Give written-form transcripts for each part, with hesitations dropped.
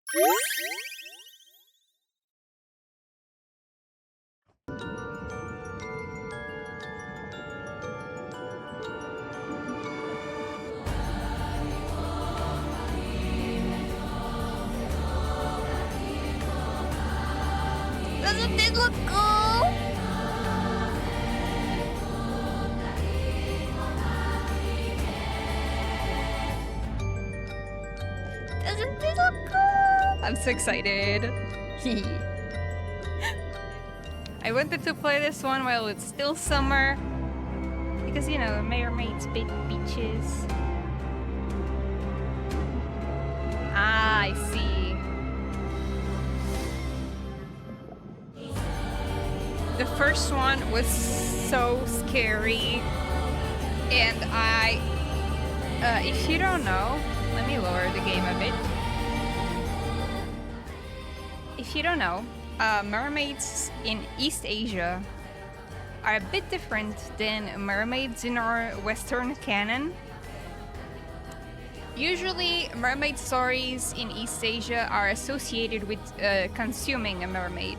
Doesn't it look cool? Doesn't it look cool? I'm so excited. I wanted to play this one while it's still summer. Because, you know, Mermaid's big beaches. Ah, I see. The first one was so scary. And if you don't know, let me lower the game a bit. If you don't know, mermaids in East Asia are a bit different than mermaids in our Western canon. Usually, mermaid stories in East Asia are associated with consuming a mermaid.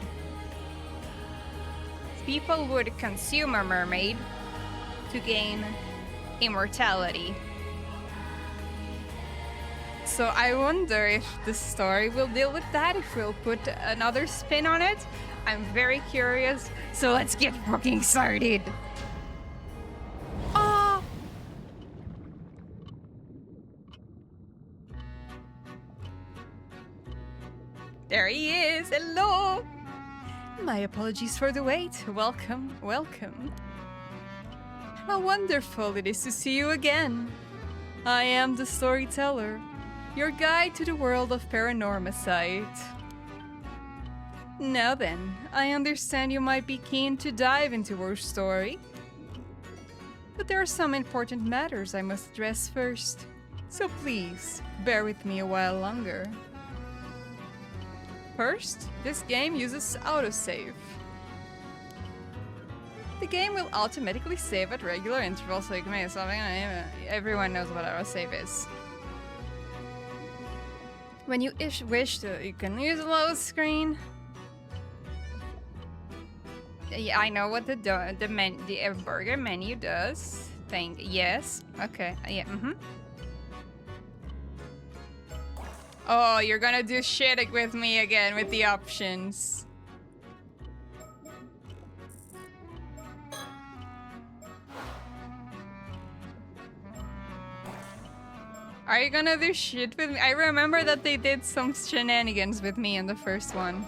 People would consume a mermaid to gain immortality. So I wonder if the story will deal with that, if we'll put another spin on it. I'm very curious, so let's get fucking started. Oh! There he is, hello! My apologies for the wait. Welcome, welcome. How wonderful it is to see you again. I am the storyteller, your guide to the world of Paranormasight. Now then, I understand you might be keen to dive into our story. But there are some important matters I must address first, so please, bear with me a while longer. First, this game uses autosave. The game will automatically save at regular intervals, so everyone knows what autosave is. When you wish to, you can use a load screen. Yeah, I know what the burger menu does. Yes. Okay. Yeah. Oh, you're gonna do shit with me again with the options. Are you gonna do shit with me? I remember that they did some shenanigans with me in the first one.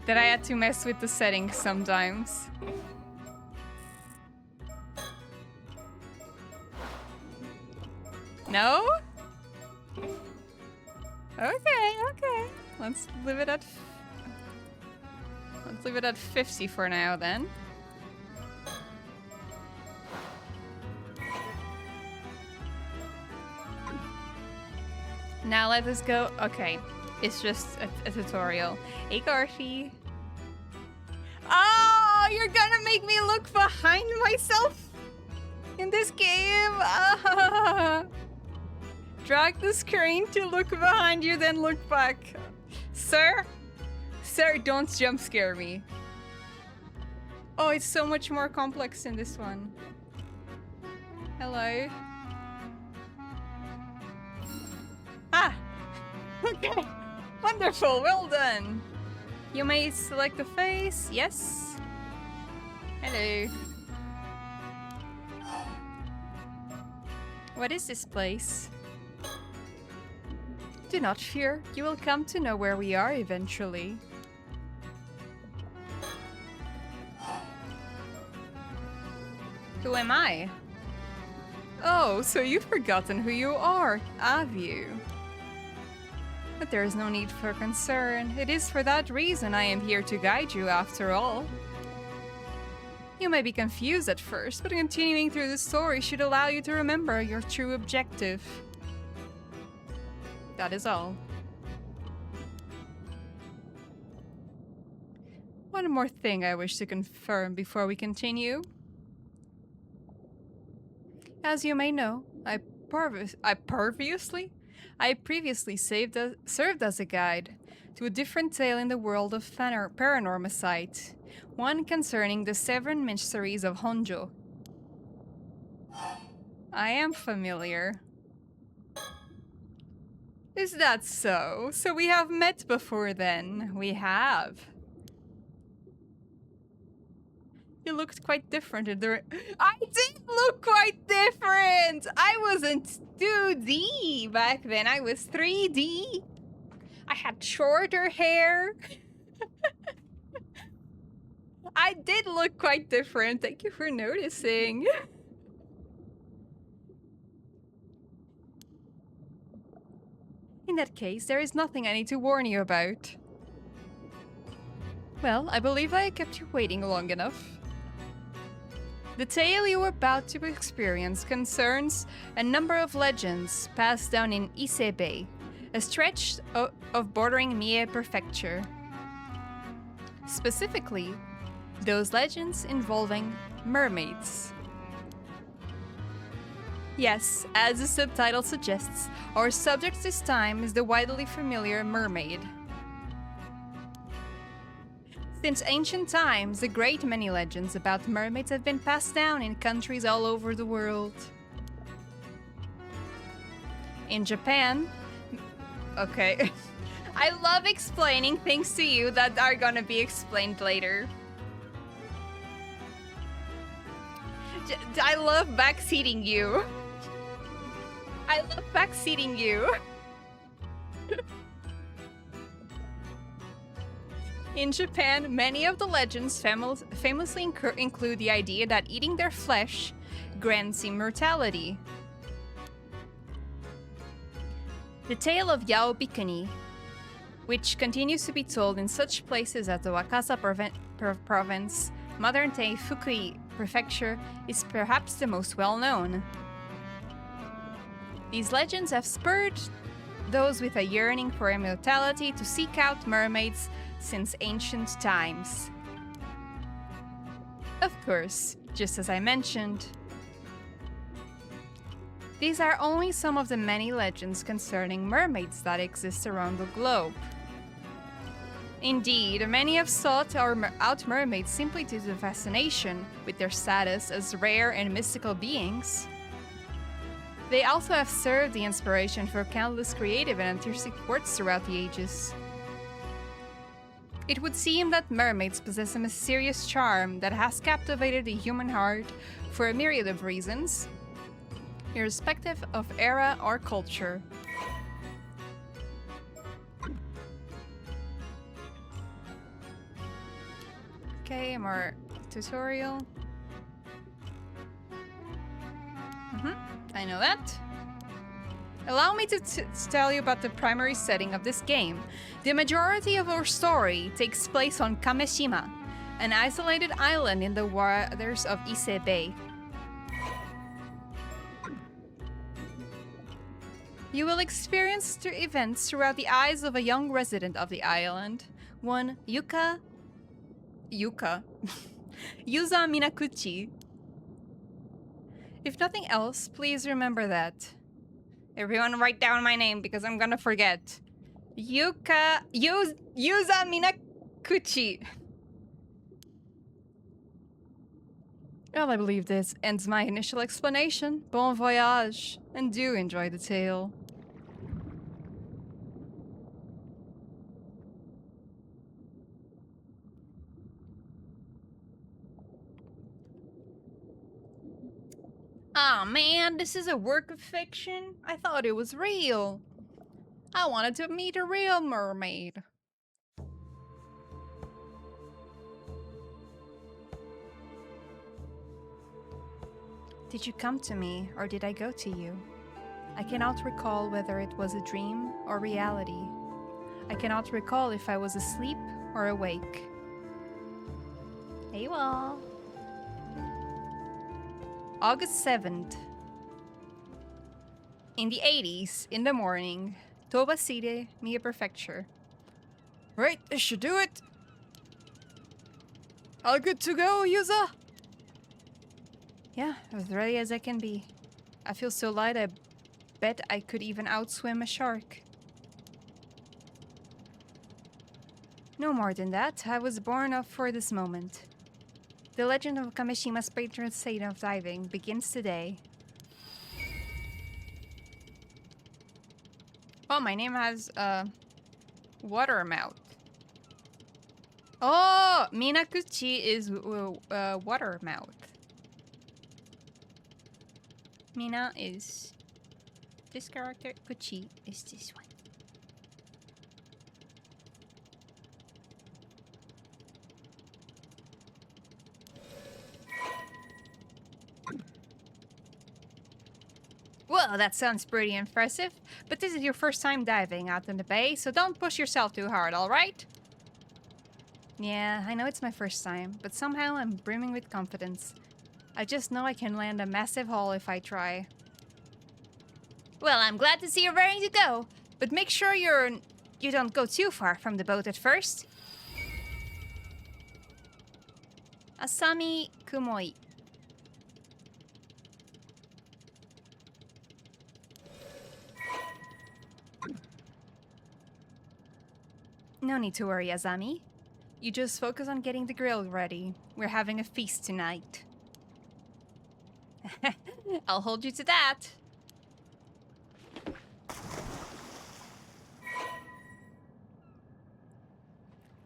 That I had to mess with the settings sometimes. No? Okay. Let's leave it at 50 for now then. Now let us go. Okay, it's just a tutorial. Hey, Garfi. Oh, you're gonna make me look behind myself in this game. Drag the screen to look behind you, then look back. Sir, don't jump scare me. Oh, it's so much more complex in this one. Hello. Ah! Okay. Wonderful, well done. You may select the face. Yes. Hello. What is this place? Do not fear, you will come to know where we are eventually. Who am I? Oh, so you've forgotten who you are, have you? But there is no need for concern. It is for that reason I am here to guide you, after all. You may be confused at first, but continuing through the story should allow you to remember your true objective. That is all. One more thing I wish to confirm before we continue. As you may know, I previously I previously served as a guide to a different tale in the world of Paranormasight, one concerning the 7 mysteries of Honjo. I am familiar. Is that so? So we have met before then. We have. You looked quite different in the... I did look quite different! I wasn't 2D back then, I was 3D. I had shorter hair. I did look quite different. Thank you for noticing. In that case, there is nothing I need to warn you about. Well, I believe I kept you waiting long enough. The tale you are about to experience concerns a number of legends passed down in Ise Bay, a stretch of bordering Mie Prefecture. Specifically, those legends involving mermaids. Yes, as the subtitle suggests, our subject this time is the widely familiar mermaid. Since ancient times, a great many legends about mermaids have been passed down in countries all over the world. In Japan... Okay. I love explaining things to you that are gonna be explained later. I love backseating you. I love backseating you. In Japan, many of the legends famously include the idea that eating their flesh grants immortality. The tale of Yao Bikini, which continues to be told in such places as the Wakasa province, modern-day Fukui Prefecture, is perhaps the most well-known. These legends have spurred those with a yearning for immortality to seek out mermaids since ancient times. Of course, just as I mentioned, these are only some of the many legends concerning mermaids that exist around the globe. Indeed, many have sought out mermaids simply due to the fascination with their status as rare and mystical beings. They also have served the inspiration for countless creative and artistic works throughout the ages. It would seem that mermaids possess a mysterious charm that has captivated the human heart for a myriad of reasons, irrespective of era or culture. Okay, more tutorial. I know that. Allow me to tell you about the primary setting of this game. The majority of our story takes place on Kameshima, an isolated island in the waters of Ise Bay. You will experience the events throughout the eyes of a young resident of the island, one Yuza Minakuchi. If nothing else, please remember that. Everyone write down my name because I'm gonna forget. Yuza Minakuchi. Well, I believe this ends my initial explanation. Bon voyage, and do enjoy the tale. Aw, man, this is a work of fiction? I thought it was real. I wanted to meet a real mermaid. Did you come to me, or did I go to you? I cannot recall whether it was a dream or reality. I cannot recall if I was asleep or awake. Hey, well. August 7th. In the 80s, in the morning, Toba City, Mie Prefecture. Right, this should do it. All good to go, Yuza? Yeah, as ready as I can be. I feel so light I bet I could even outswim a shark. No more than that. I was born up for this moment. The legend of Kameshima's patron saint of diving begins today. Oh, my name has water mouth. Oh, Minakuchi is water mouth. Mina is this character. Kuchi is this one. Well, that sounds pretty impressive, but this is your first time diving out in the bay, so don't push yourself too hard, alright? Yeah, I know it's my first time, but somehow I'm brimming with confidence. I just know I can land a massive haul if I try. Well, I'm glad to see you're ready to go, but make sure you don't go too far from the boat at first. Asami Kumoi. No need to worry, Azami. You just focus on getting the grill ready. We're having a feast tonight. I'll hold you to that.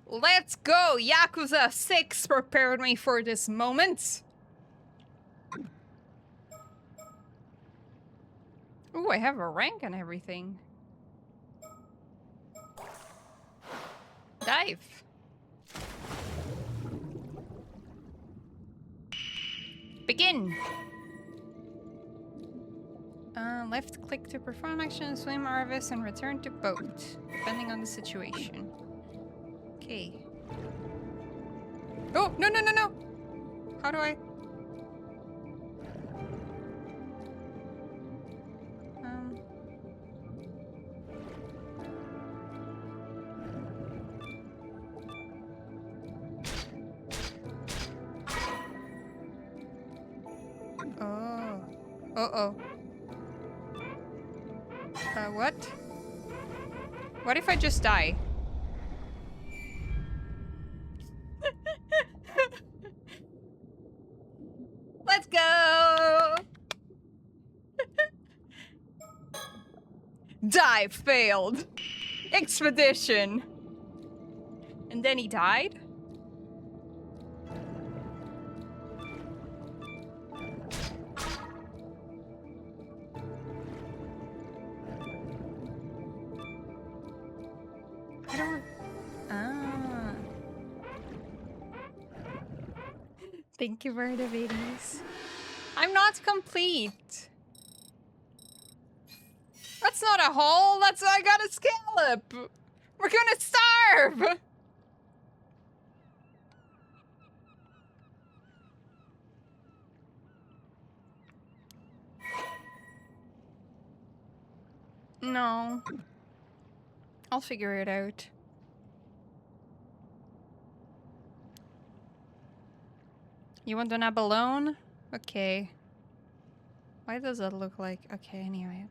Let's go! Yakuza 6 prepared me for this moment. Ooh, I have a rank and everything. Dive. Begin. Left click to perform action, swim, harvest, and return to boat, depending on the situation. Okay. Oh, no, no, no, no! How do I? Oh. Uh-oh. What? What if I just die? Let's go! Dive failed. Expedition. And then he died? I don't... Ah. Thank you for the videos. I'm not complete. That's not a hole. That's I got a scallop. We're gonna starve. No. I'll figure it out. You want to nap alone? Okay. Why does that look like... Okay, anyway.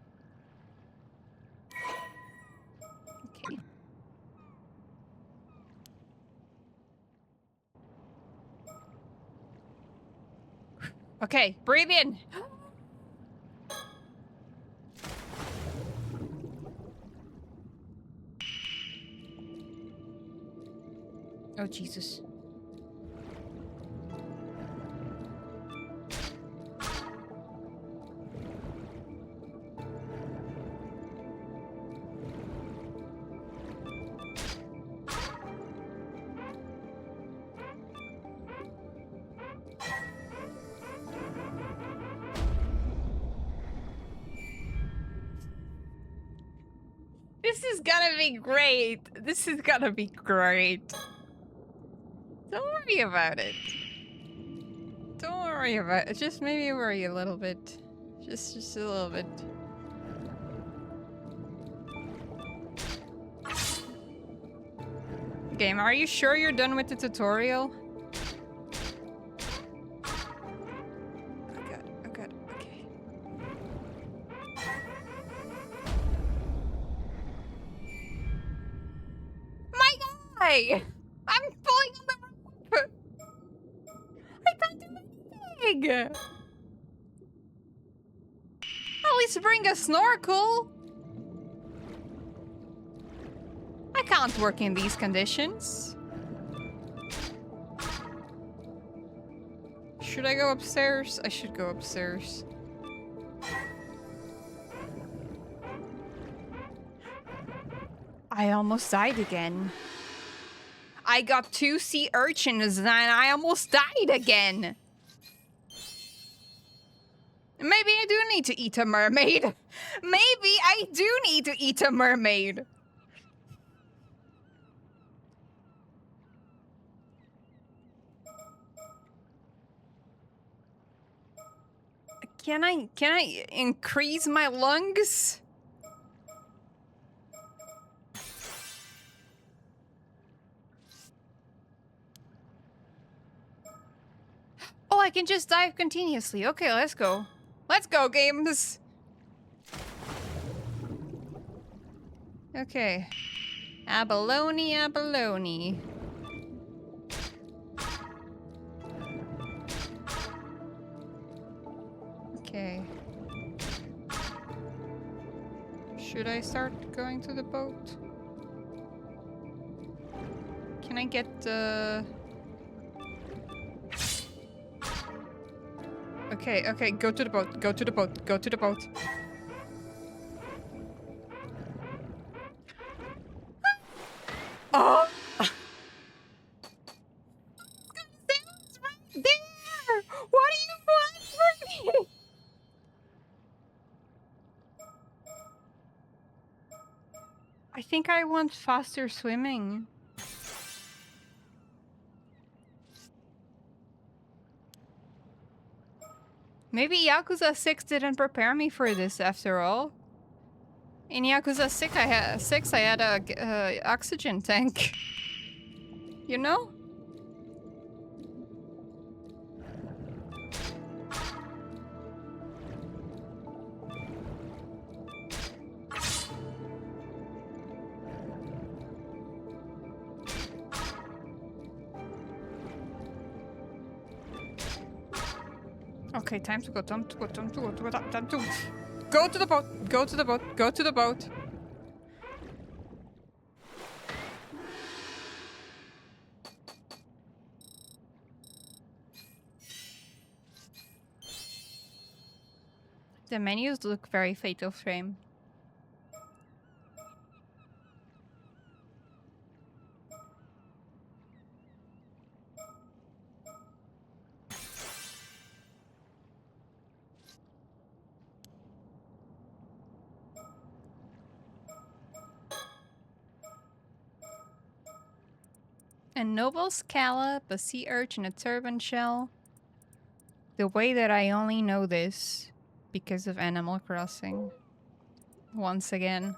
Okay. Okay, breathe in. Oh, Jesus. This is gonna be great. This is gonna be great. Don't worry about it. Don't worry about it. Just maybe worry a little bit. Just a little bit. Game, are you sure you're done with the tutorial? Oh god, okay. way! I'm pulling on the rope! I can't do anything! At least bring a snorkel! I can't work in these conditions. Should I go upstairs? I should go upstairs. I almost died again. I got 2 sea urchins and I almost died again. Maybe I do need to eat a mermaid. Maybe I do need to eat a mermaid. Can I increase my lungs? Oh, I can just dive continuously. Okay, let's go. Let's go, games. Okay. Abalone, abalone. Okay. Should I start going to the boat? Can I get the... Okay, okay, go to the boat, go to the boat, go to the boat. Oh! It's right there! What do you want from me? I think I want faster swimming. Maybe Yakuza 6 didn't prepare me for this after all. In Yakuza 6 I had a oxygen tank. You know? Okay, time to go, time to go, time to go, time to go to the boat, go to the boat, go to the boat. The menus look very Fatal Frame. A noble scallop, a sea urchin, a turban shell. The way that I only know this because of Animal Crossing. Once again.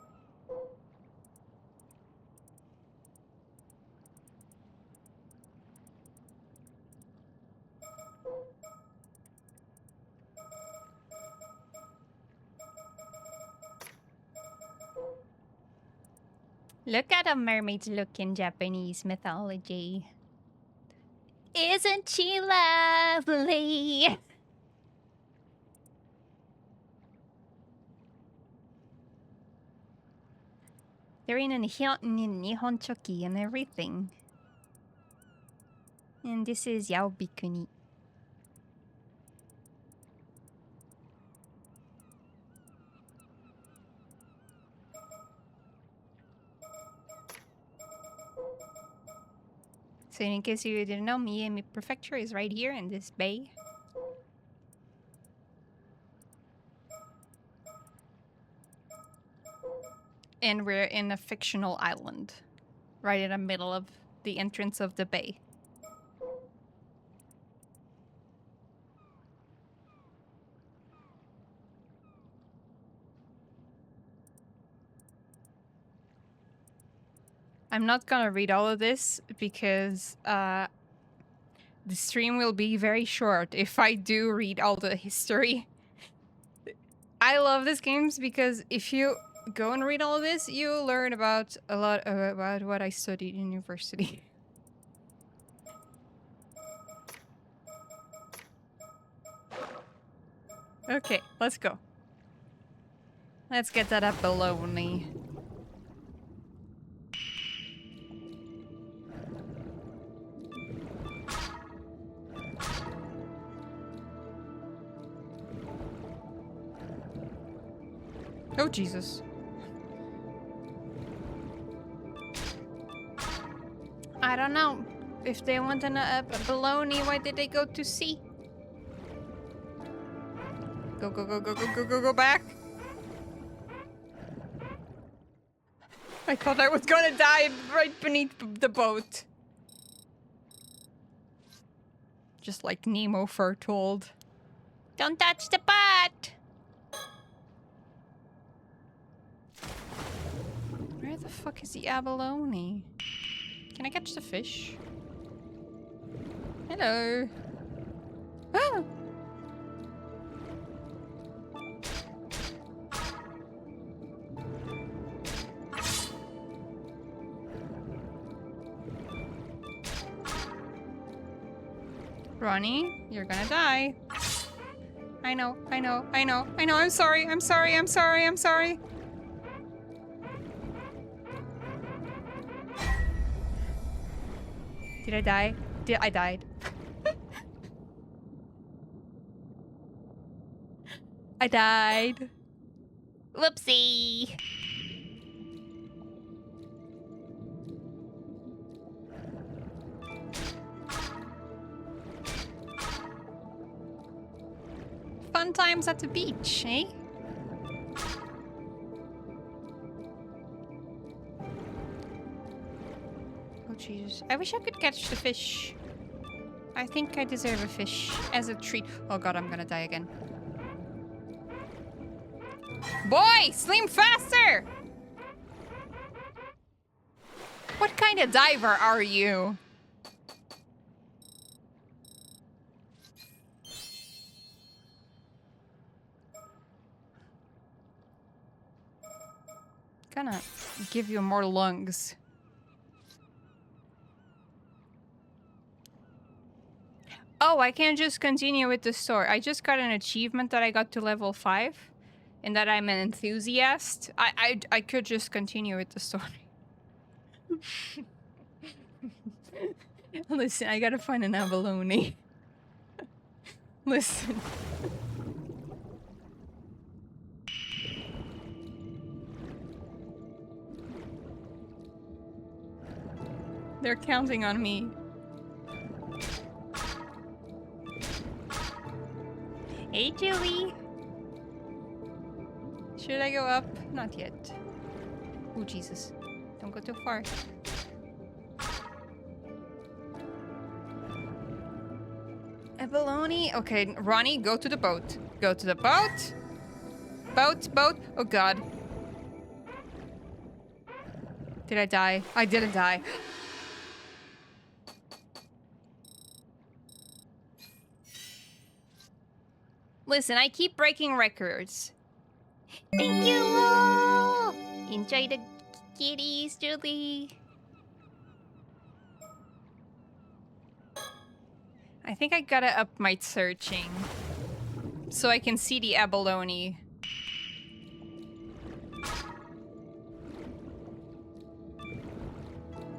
Look at how mermaids look in Japanese mythology. Isn't she lovely? They're in a Nihonchoki and everything. And this is Yaobikuni. So in case you didn't know, Miami Prefecture is right here in this bay. And we're in a fictional island. Right in the middle of the entrance of the bay. I'm not gonna read all of this because the stream will be very short if I do read all the history. I love these games because if you go and read all of this. You'll learn about a lot about what I studied in university. Okay, let's go. Let's get that abalone. Oh, Jesus. I don't know. If they want a bologna, why did they go to sea? Go, go, go, go, go, go, go, go back. I thought I was gonna die right beneath the boat. Just like Nemo foretold. Don't touch the pot! Where the fuck is the abalone? Can I catch the fish? Hello. Ah! Ronnie, you're gonna die. I know, I know, I know, I know, I'm sorry, I'm sorry, I'm sorry, I'm sorry. Did I die? I died. I died. Whoopsie. Fun times at the beach, eh? Oh, Jesus. I wish I could catch the fish. I think I deserve a fish as a treat. Oh god, I'm gonna die again. Boy, swim faster! What kind of diver are you? Gonna give you more lungs. Oh, I can't just continue with the story. I just got an achievement that I got to level 5. And that I'm an enthusiast. I could just continue with the story. Listen, I gotta find an abalone. Listen. They're counting on me. Hey, Julie. Should I go up? Not yet. Oh, Jesus. Don't go too far. Abalone? Okay, Ronnie, go to the boat. Go to the boat. Boat, boat. Oh, God. Did I die? I didn't die. Listen, I keep breaking records. Thank you! Enjoy the kitties, Julie. I think I gotta up my searching so I can see the abalone.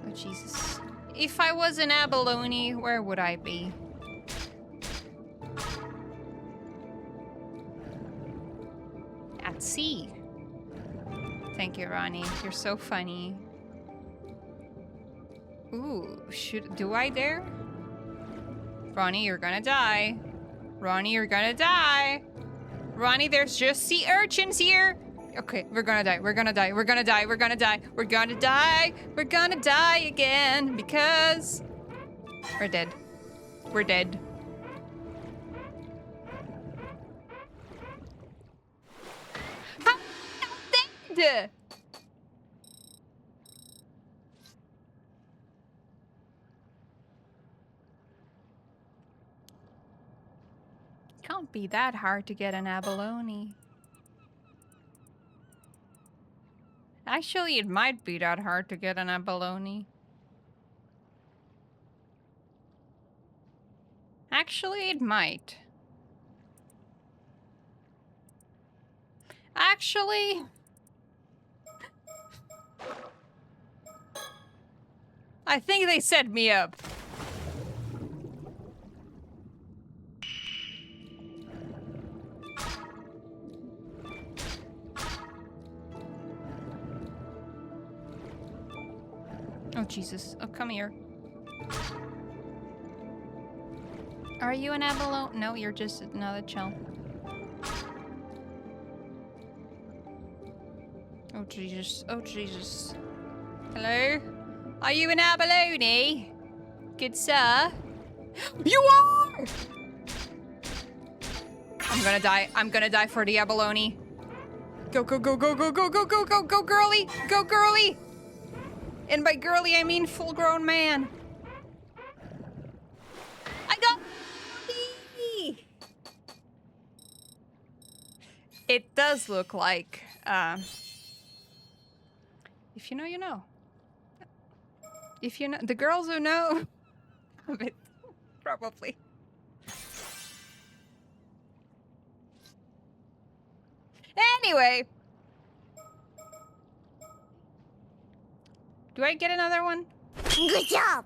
Oh, Jesus. If I was an abalone, where would I be? At sea. Thank you, Ronnie. You're so funny. Ooh, do I dare? Ronnie, you're gonna die. Ronnie, you're gonna die. Ronnie, there's just sea urchins here. Okay, we're gonna die. We're gonna die. We're gonna die. We're gonna die. We're gonna die. We're gonna die again because we're dead. We're dead. How dead? Can't be that hard to get an abalone. Actually, it might be that hard to get an abalone. Actually, it might. Actually... I think they set me up. Oh, Jesus. Oh, come here. Are you an abalone? No, you're just another shell. Oh, Jesus. Oh, Jesus. Hello? Are you an abalone? Good sir? You are! I'm gonna die. I'm gonna die for the abalone. Go, go, go, go, go, go, go, go, go, go, girly! Go, girly! And by girly, I mean full-grown man. I got... It does look like, if you know, you know. If you know, the girls who know of it, probably. Anyway. Do I get another one? Good job!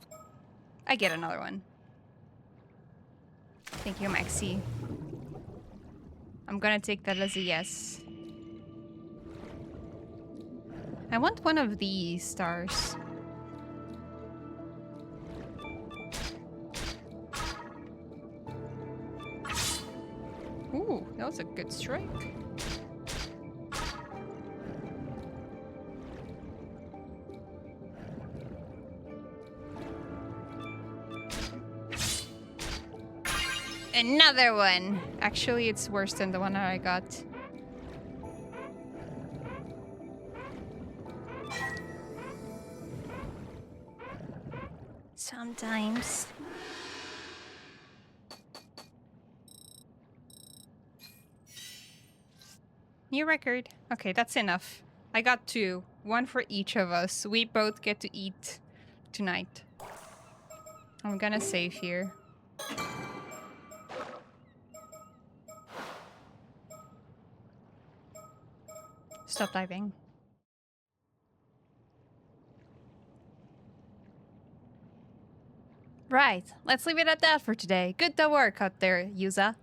I get another one. Thank you, Maxie. I'm gonna take that as a yes. I want one of these stars. Ooh, that was a good strike. Another one! Actually, it's worse than the one that I got. Sometimes. New record. Okay, that's enough. I got 2. 1 for each of us. We both get to eat tonight. I'm gonna save here. Stop diving. Right, let's leave it at that for today. Good work out there, Yuza.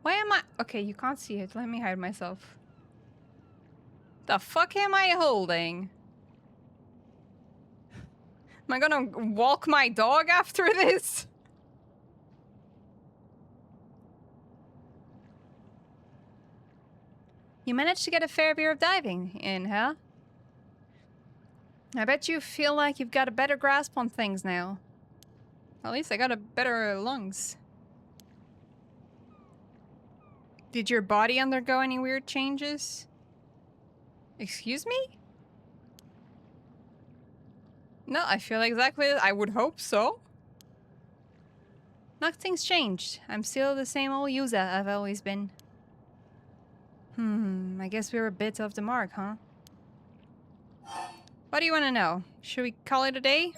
Why am I... Okay, you can't see it. Let me hide myself. The fuck am I holding? Am I gonna walk my dog after this? You managed to get a fair bit of diving in, huh? I bet you feel like you've got a better grasp on things now. At least I got a better lungs. Did your body undergo any weird changes? Excuse me? No, I feel exactly... I would hope so. Nothing's changed. I'm still the same old Yuza I've always been. I guess we're a bit off the mark, huh? What do you want to know? Should we call it a day?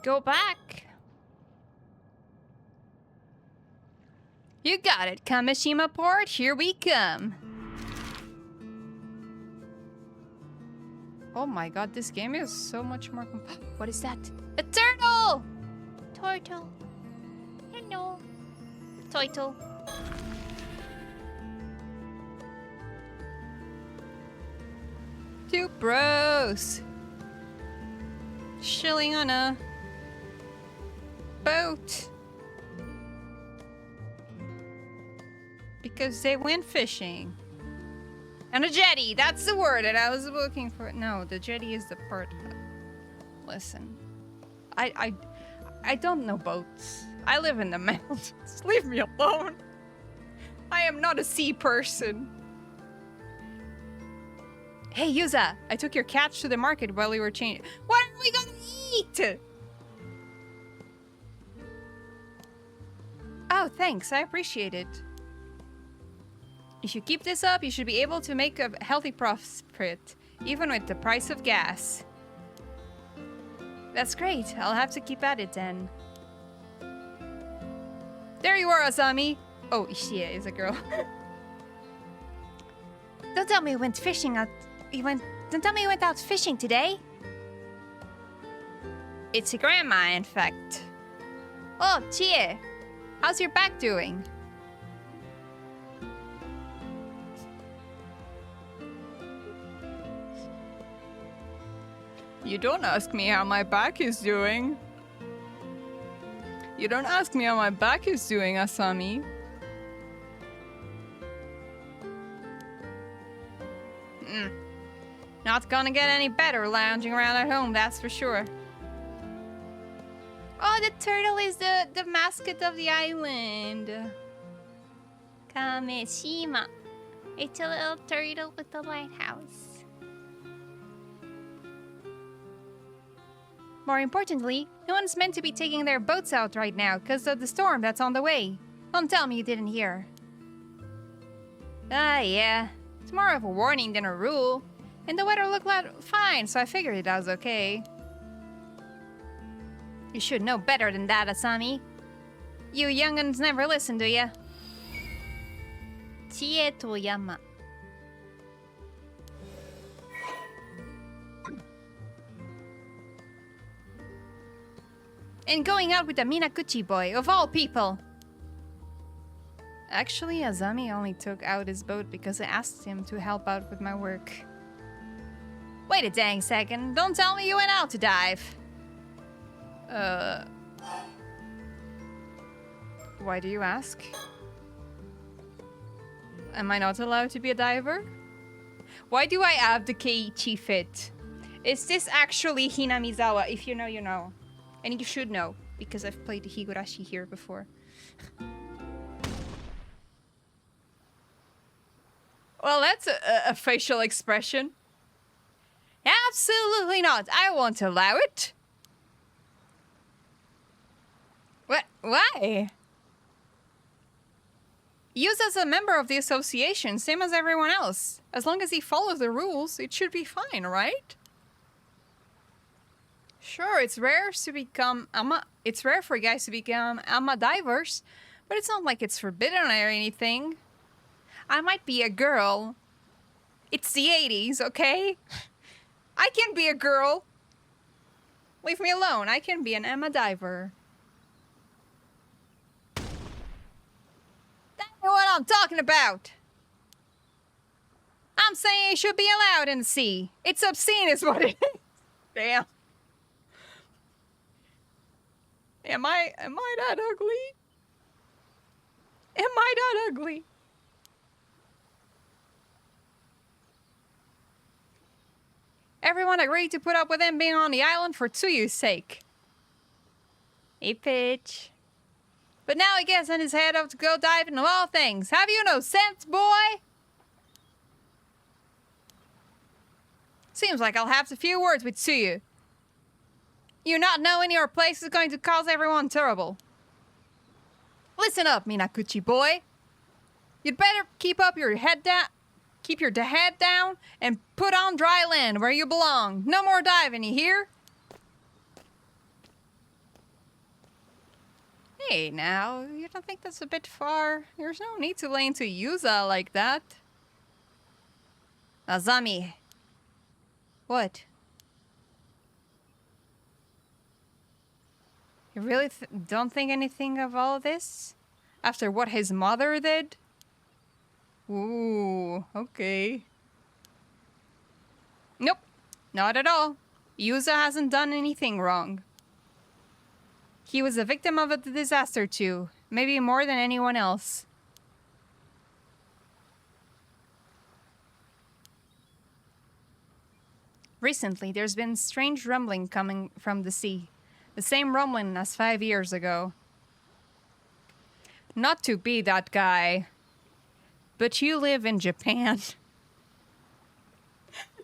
Go back. You got it, Kamishima Port. Here we come. Oh my god, this game is so much more What is that? A turtle! Turtle. Hello. Turtle. Two bros. Chilling on a boat. Because they went fishing. And a jetty, that's the word that I was looking for. No, the jetty is the part. Listen. I don't know boats. I live in the mountains. Leave me alone. I am not a sea person. Hey, Yuza, I took your catch to the market while we were changing. What are we gonna eat? Eat! Oh, thanks. I appreciate it. If you keep this up, you should be able to make a healthy profit, even with the price of gas. That's great. I'll have to keep at it then. There you are, Asami. Oh, Ishie is a girl. Don't tell me you went fishing out. Don't tell me you went out fishing today. It's your grandma, in fact. Oh, Chie. How's your back doing? You don't ask me how my back is doing. You don't ask me how my back is doing, Asami. Not gonna get any better lounging around at home, that's for sure. Oh, the turtle is the mascot of the island. Kameshima. It's a little turtle with a lighthouse. More importantly, no one's meant to be taking their boats out right now because of the storm that's on the way. Don't tell me you didn't hear. Ah, yeah. It's more of a warning than a rule. And the weather looked fine, so I figured it was okay. You should know better than that, Asami. You young'uns never listen, do ya? Chie Toyama. And going out with the Minakuchi boy, of all people! Actually, Azami only took out his boat because I asked him to help out with my work. Wait a dang second, don't tell me you went out to dive! Why do you ask? Am I not allowed to be a diver? Why do I have the Keiichi fit? Is this actually Hinamizawa? If you know, you know. And you should know, because I've played the Higurashi here before. Well, that's a facial expression. Absolutely not. I won't allow it. What? Why? Yuza's a member of the association, same as everyone else. As long as he follows the rules, it should be fine, right? Sure, it's rare for guys to become ama divers, but it's not like it's forbidden or anything. I might be a girl. It's the 80s, okay? I can be a girl. Leave me alone. I can be an ama diver. That's what I'm talking about. I'm saying it should be allowed in the sea. It's obscene is what it is. Damn. Am I that ugly? Am I that ugly? Everyone agreed to put up with him being on the island for Tsuyu's sake. Hey, Pitch. But now he gets in his head up to go diving of all things. Have you no sense, boy? Seems like I'll have a few words with Tsuyu. You not knowing your place is going to cause everyone trouble. Listen up, Minakuchi boy. You'd better keep your head down, and put on dry land where you belong. No more diving, you hear? Hey, now, you don't think that's a bit far? There's no need to lay into Yuza like that. Azami. What? You really don't think anything of all this? After what his mother did? Ooh, okay. Nope, not at all. Yuza hasn't done anything wrong. He was a victim of a disaster too, maybe more than anyone else. Recently, there's been strange rumbling coming from the sea. The same rumbling as 5 years ago. Not to be that guy, but you live in Japan.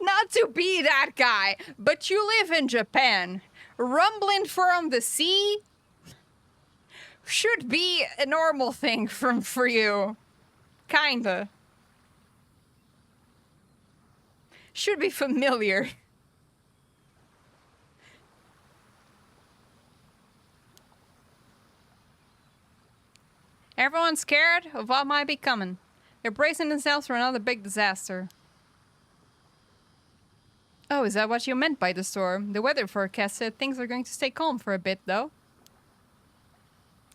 Not to be that guy, but you live in Japan. Rumbling from the sea should be a normal thing for you. Kinda. Should be familiar. Everyone's scared of what might be coming. They're bracing themselves for another big disaster. Oh, is that what you meant by the storm? The weather forecast said things are going to stay calm for a bit, though.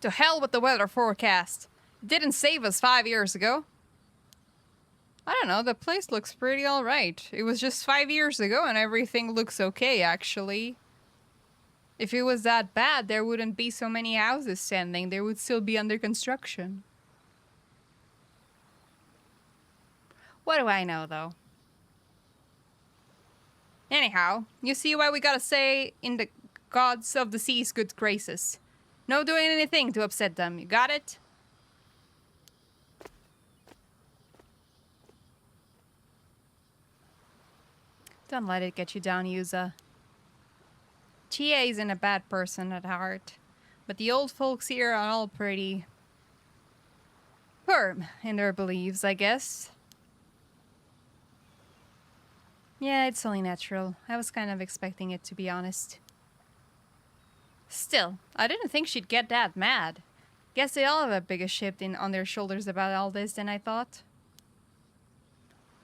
To hell with the weather forecast. It didn't save us 5 years ago. I don't know, the place looks pretty alright. It was just 5 years ago and everything looks okay, actually. If it was that bad, there wouldn't be so many houses standing. They would still be under construction. What do I know, though? Anyhow, you see why we gotta stay in the gods of the sea's good graces. No doing anything to upset them. You got it? Don't let it get you down, Yuza. Chie isn't a bad person at heart, but the old folks here are all pretty firm in their beliefs, I guess. Yeah, it's only natural. I was kind of expecting it, to be honest. Still, I didn't think she'd get that mad. Guess they all have a bigger ship on their shoulders about all this than I thought.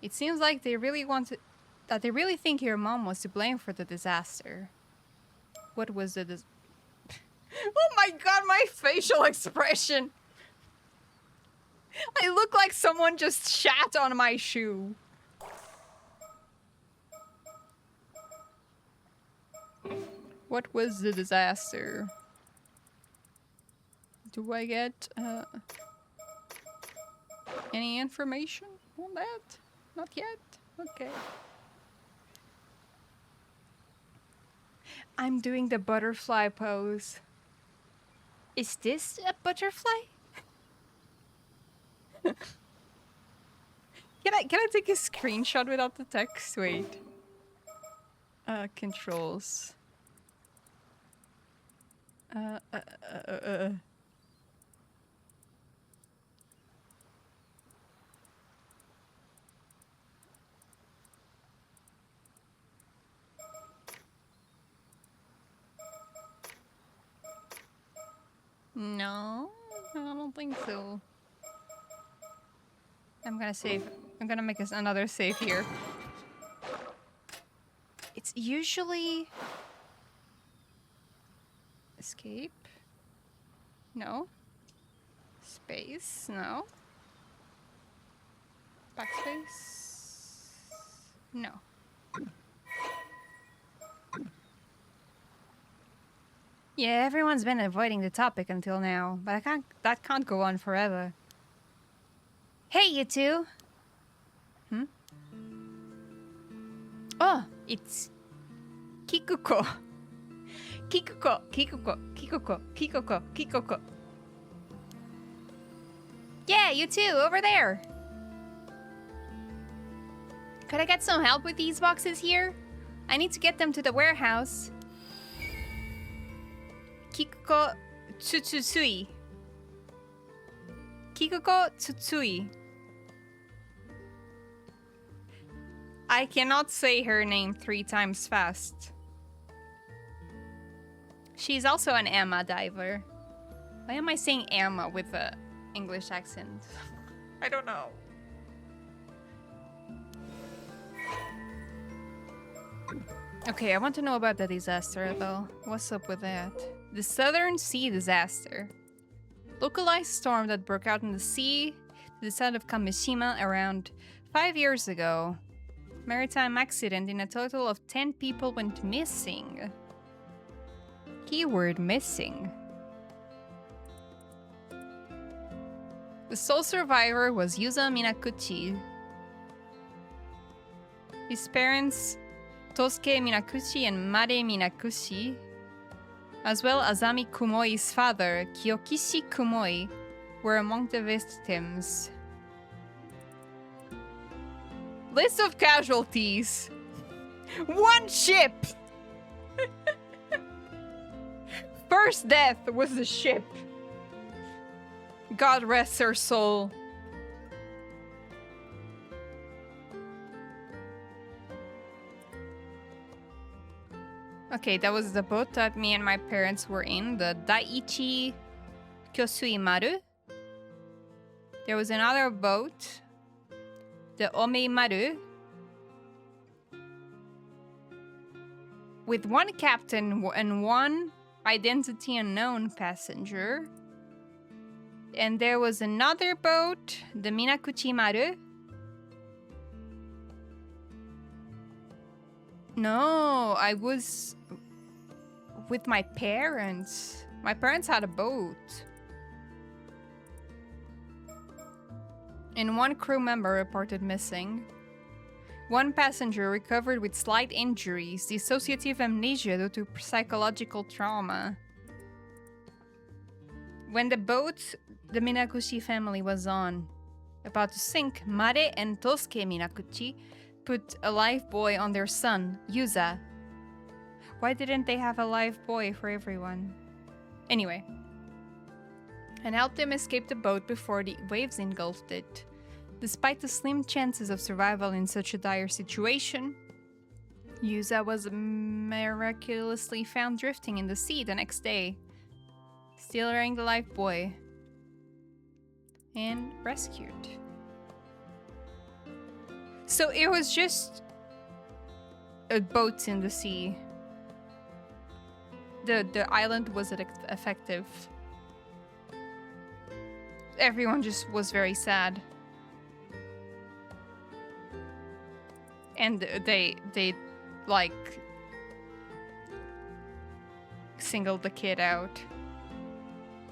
It seems like they really think your mom was to blame for the disaster. What was the Oh my god, my facial expression! I look like someone just shat on my shoe. What was the disaster? Do I get any information on that? Not yet? Okay. I'm doing the butterfly pose. Is this a butterfly? Can I take a screenshot without the text? Wait. Controls. No, I don't think so. I'm gonna save. I'm gonna make another save here. It's usually... Escape? No. Space? No. Backspace? No. Yeah, everyone's been avoiding the topic until now, but that can't go on forever. Hey, you two. Hmm? Oh, it's Kikuko. Kikuko, Kikuko, Kikuko, Kikuko, Kikuko. Yeah, you too, over there. Could I get some help with these boxes here? I need to get them to the warehouse. Kikuko Tsutsui. Kikuko Tsutsui. I cannot say her name 3 times fast. She's also an Emma diver. Why am I saying Emma with an English accent? I don't know. Okay, I want to know about the disaster though. What's up with that? The Southern Sea disaster. Localized storm that broke out in the sea to the south of Kamishima around 5 years ago. Maritime accident in a total of 10 people went missing. Keyword missing. The sole survivor was Yuza Minakuchi. His parents, Tosuke Minakuchi and Mare Minakuchi, as well as Azami Kumoi's father, Kyokishi Kumoi, were among the victims. List of casualties. 1 ship! first death was the ship. God rest her soul. Okay, that was the boat that me and my parents were in, the Daiichi Kyosui Maru. There was another boat, the Omei Maru, with one captain and one identity unknown passenger. And there was another boat, the Minakuchi Maru. No, I was with my parents. My parents had a boat. And one crew member reported missing. One passenger recovered with slight injuries, dissociative amnesia due to psychological trauma. When the boat the Minakuchi family was on, about to sink, Mare and Tosuke Minakuchi put a life buoy on their son, Yuza. Why didn't they have a life buoy for everyone? Anyway. And helped them escape the boat before the waves engulfed it. Despite the slim chances of survival in such a dire situation, Yuza was miraculously found drifting in the sea the next day, still wearing the life buoy, and rescued. So it was just a boat in the sea. The island wasn't effective. Everyone just was very sad. And they like singled the kid out.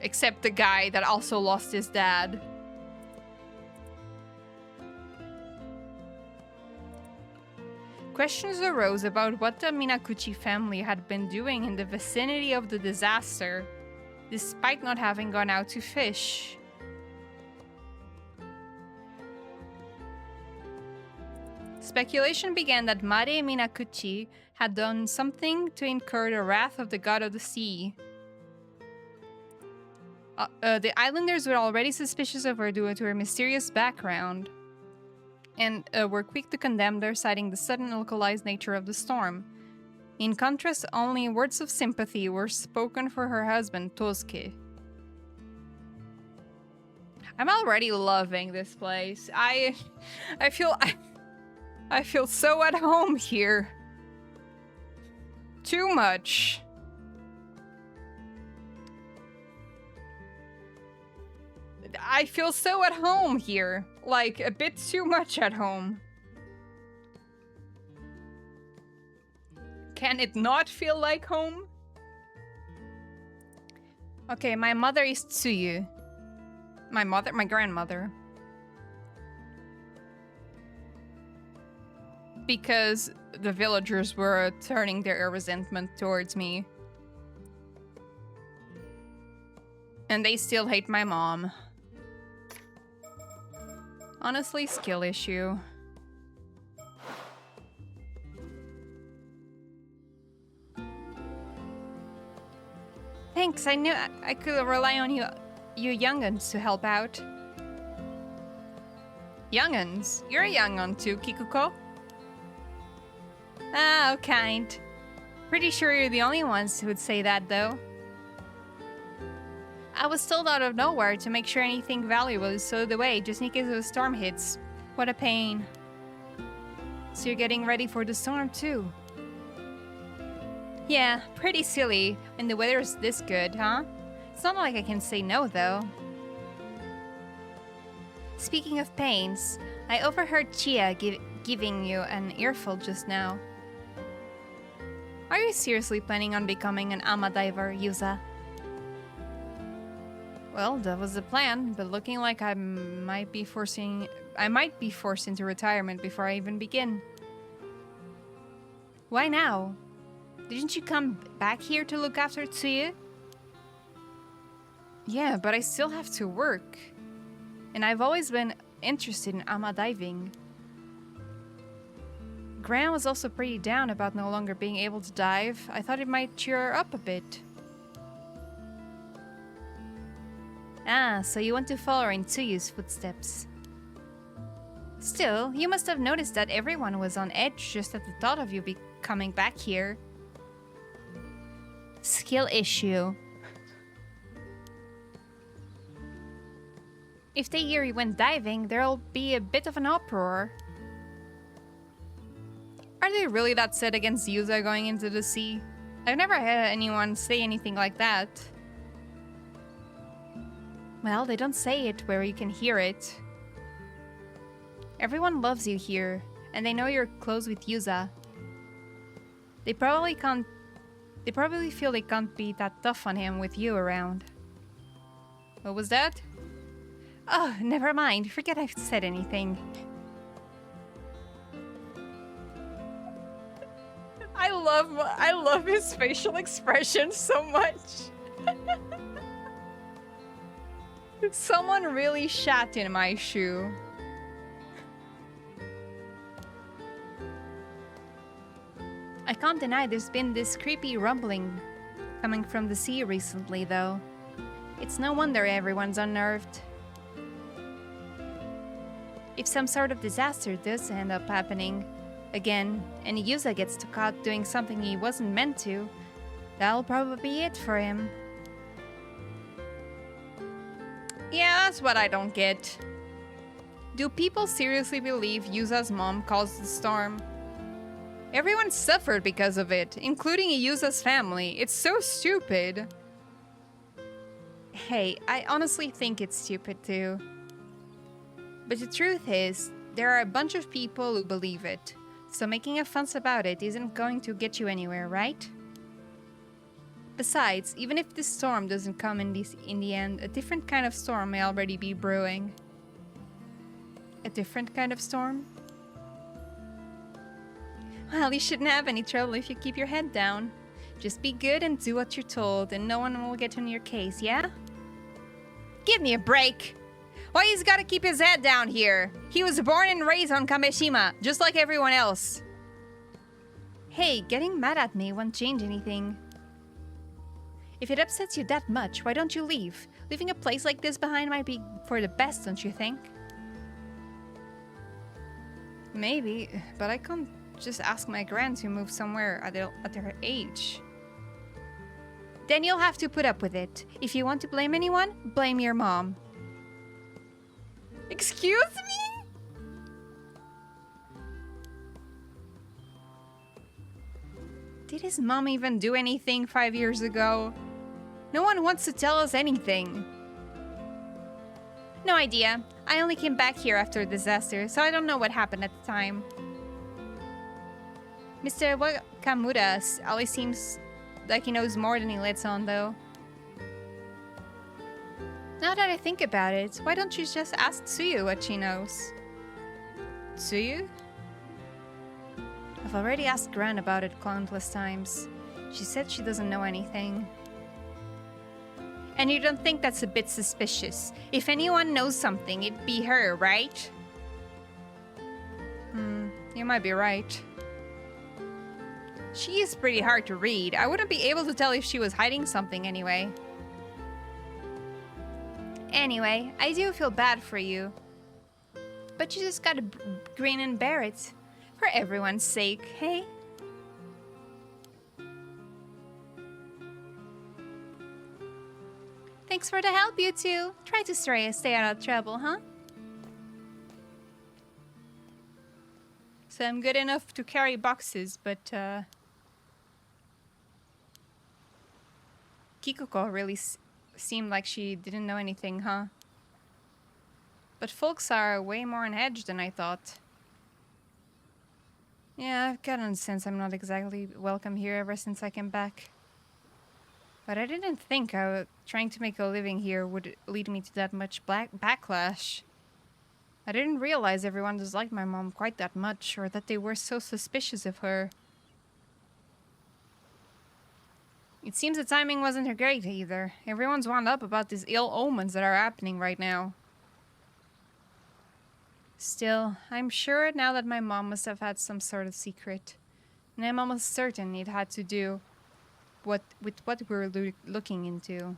Except the guy that also lost his dad. Questions arose about what the Minakuchi family had been doing in the vicinity of the disaster, despite not having gone out to fish. Speculation began that Mare Minakuchi had done something to incur the wrath of the god of the sea. The islanders were already suspicious of her due to her mysterious background, and were quick to condemn her, citing the sudden localized nature of the storm. In contrast, only words of sympathy were spoken for her husband, Tosuke. I'm already loving this place. I feel so at home here. Too much. I feel so at home here. Like, a bit too much at home. Can it not feel like home? Okay, my mother is Tsuyu. My grandmother. Because the villagers were turning their resentment towards me. And they still hate my mom. Honestly, skill issue. Thanks, I knew I could rely on you young'uns to help out. Young'uns? You're a young'un too, Kikuko. Ah, how kind. Pretty sure you're the only ones who would say that, though. I was told out of nowhere to make sure anything valuable is stowed away just in case a storm hits. What a pain. So you're getting ready for the storm, too? Yeah, pretty silly when the weather's this good, huh? It's not like I can say no, though. Speaking of pains, I overheard Chia giving you an earful just now. Are you seriously planning on becoming an ama diver, Yuza? Well, that was the plan, but looking like I might be forced into retirement before I even begin. Why now? Didn't you come back here to look after Tsuyu? Yeah, but I still have to work. And I've always been interested in ama diving. Gran was also pretty down about no longer being able to dive. I thought it might cheer her up a bit. Ah, so you want to follow in Tsuyu's footsteps. Still, you must have noticed that everyone was on edge just at the thought of you coming back here. Skill issue. If they hear you went diving, there'll be a bit of an uproar. Are they really that set against Yuza going into the sea? I've never had anyone say anything like that. Well, they don't say it where you can hear it. Everyone loves you here, and they know you're close with Yuza. They probably feel they can't be that tough on him with you around. What was that? Oh, never mind. Forget I've said anything. I love his facial expression so much. Someone really shat in my shoe. I can't deny there's been this creepy rumbling coming from the sea recently, though. It's no wonder everyone's unnerved. If some sort of disaster does end up happening again, and Yuza gets caught doing something he wasn't meant to, that'll probably be it for him. Yeah, that's what I don't get. Do people seriously believe Yuza's mom caused the storm? Everyone suffered because of it, including Yuza's family. It's so stupid. Hey, I honestly think it's stupid too. But the truth is, there are a bunch of people who believe it. So making a fuss about it isn't going to get you anywhere, right? Besides, even if this storm doesn't come in the end, a different kind of storm may already be brewing. A different kind of storm? Well, you shouldn't have any trouble if you keep your head down. Just be good and do what you're told, and no one will get on your case, yeah? Give me a break! Why he's gotta keep his head down here? He was born and raised on Kameshima, just like everyone else. Hey, getting mad at me won't change anything. If it upsets you that much, why don't you leave? Leaving a place like this behind might be for the best, don't you think? Maybe, but I can't just ask my grand to move somewhere at their age. Then you'll have to put up with it. If you want to blame anyone, blame your mom. Excuse me? Did his mom even do anything 5 years ago? No one wants to tell us anything. No idea. I only came back here after a disaster, so I don't know what happened at the time. Mr. Wakamura always seems like he knows more than he lets on, though. Now that I think about it, why don't you just ask Tsuyu what she knows? Tsuyu? I've already asked Gran about it countless times. She said she doesn't know anything. And you don't think that's a bit suspicious? If anyone knows something, it'd be her, right? You might be right. She is pretty hard to read. I wouldn't be able to tell if she was hiding something anyway. Anyway, I do feel bad for you. But you just gotta grin and bear it. For everyone's sake, hey? Thanks for the help, you two. Try to stay out of trouble, huh? So I'm good enough to carry boxes, but Kikuko really seemed like she didn't know anything, huh? But folks are way more on edge than I thought. Yeah, I've gotten a sense I'm not exactly welcome here ever since I came back. But I didn't think trying to make a living here would lead me to that much backlash. I didn't realize everyone disliked my mom quite that much, or that they were so suspicious of her. It seems the timing wasn't great either. Everyone's wound up about these ill omens that are happening right now. Still, I'm sure now that my mom must have had some sort of secret. And I'm almost certain it had to do with what we're looking into.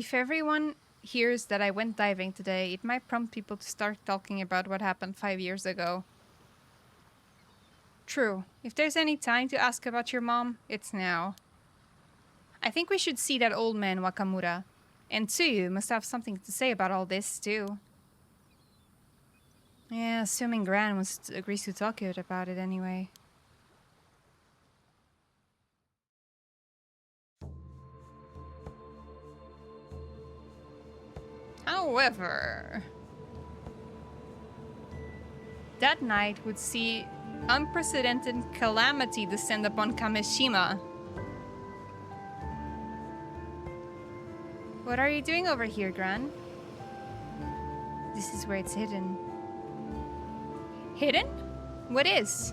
If everyone hears that I went diving today, it might prompt people to start talking about what happened 5 years ago. True. If there's any time to ask about your mom, it's now. I think we should see that old man Wakamura. And Tsuyu must have something to say about all this, too. Yeah, assuming Gran agrees to talk to it about it anyway. However, that night would see unprecedented calamity descend upon Kameshima. What are you doing over here, Gran? This is where it's hidden. Hidden? What is?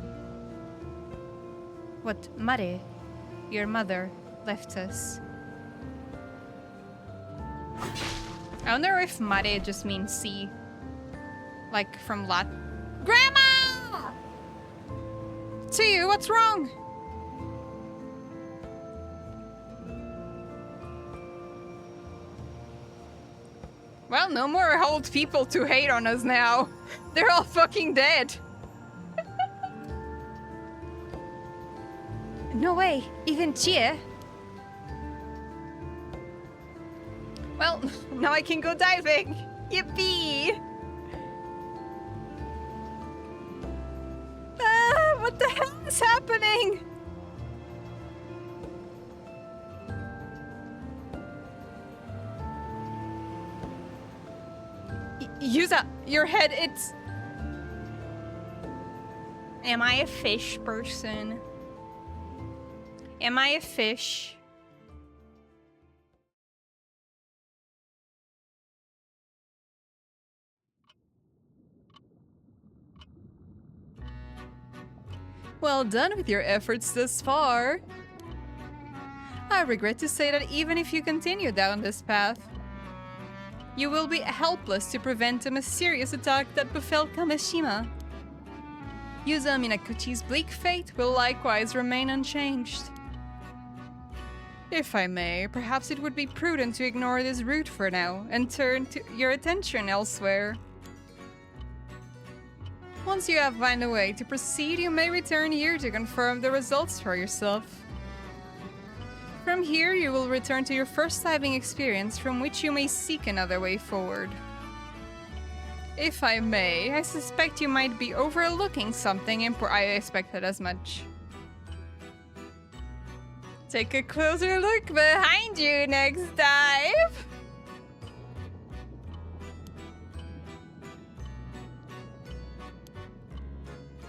What Mare, your mother, left us. I wonder if Mare just means sea. Like from Latin. Grandma! To you, what's wrong? Well, no more old people to hate on us now. They're all fucking dead. No way, even Chie. Well, now I can go diving. Yippee! Ah, what the hell is happening? Yuza, your head, it's... Am I a fish person? Am I a fish? Well done with your efforts thus far. I regret to say that even if you continue down this path, you will be helpless to prevent a mysterious attack that befell Kameshima. Yuza Minakuchi's bleak fate will likewise remain unchanged. If I may, perhaps it would be prudent to ignore this route for now and turn your attention elsewhere. Once you have found a way to proceed, you may return here to confirm the results for yourself. From here, you will return to your first diving experience, from which you may seek another way forward. If I may, I suspect you might be overlooking something important. I expected as much. Take a closer look behind you next dive!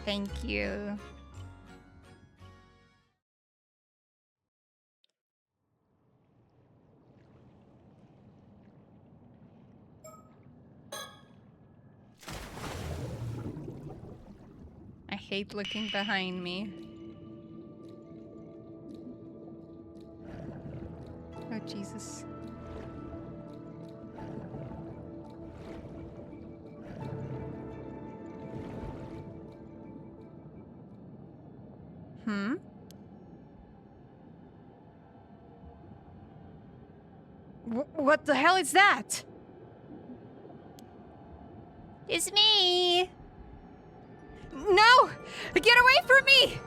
Thank you. I hate looking behind me. Oh, Jesus. What the hell is that? It's me! No! Get away from me!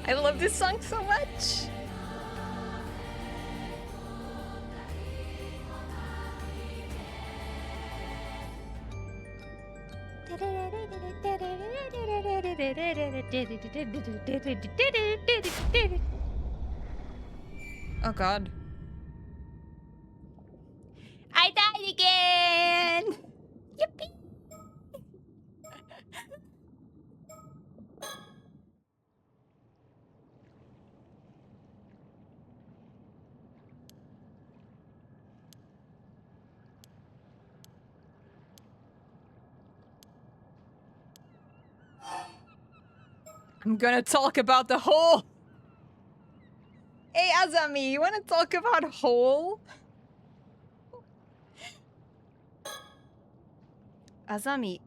I love this song so much! Oh god. I died again! Yippee! I'm gonna talk about the hole! Hey Azami, you wanna talk about hole? Azami.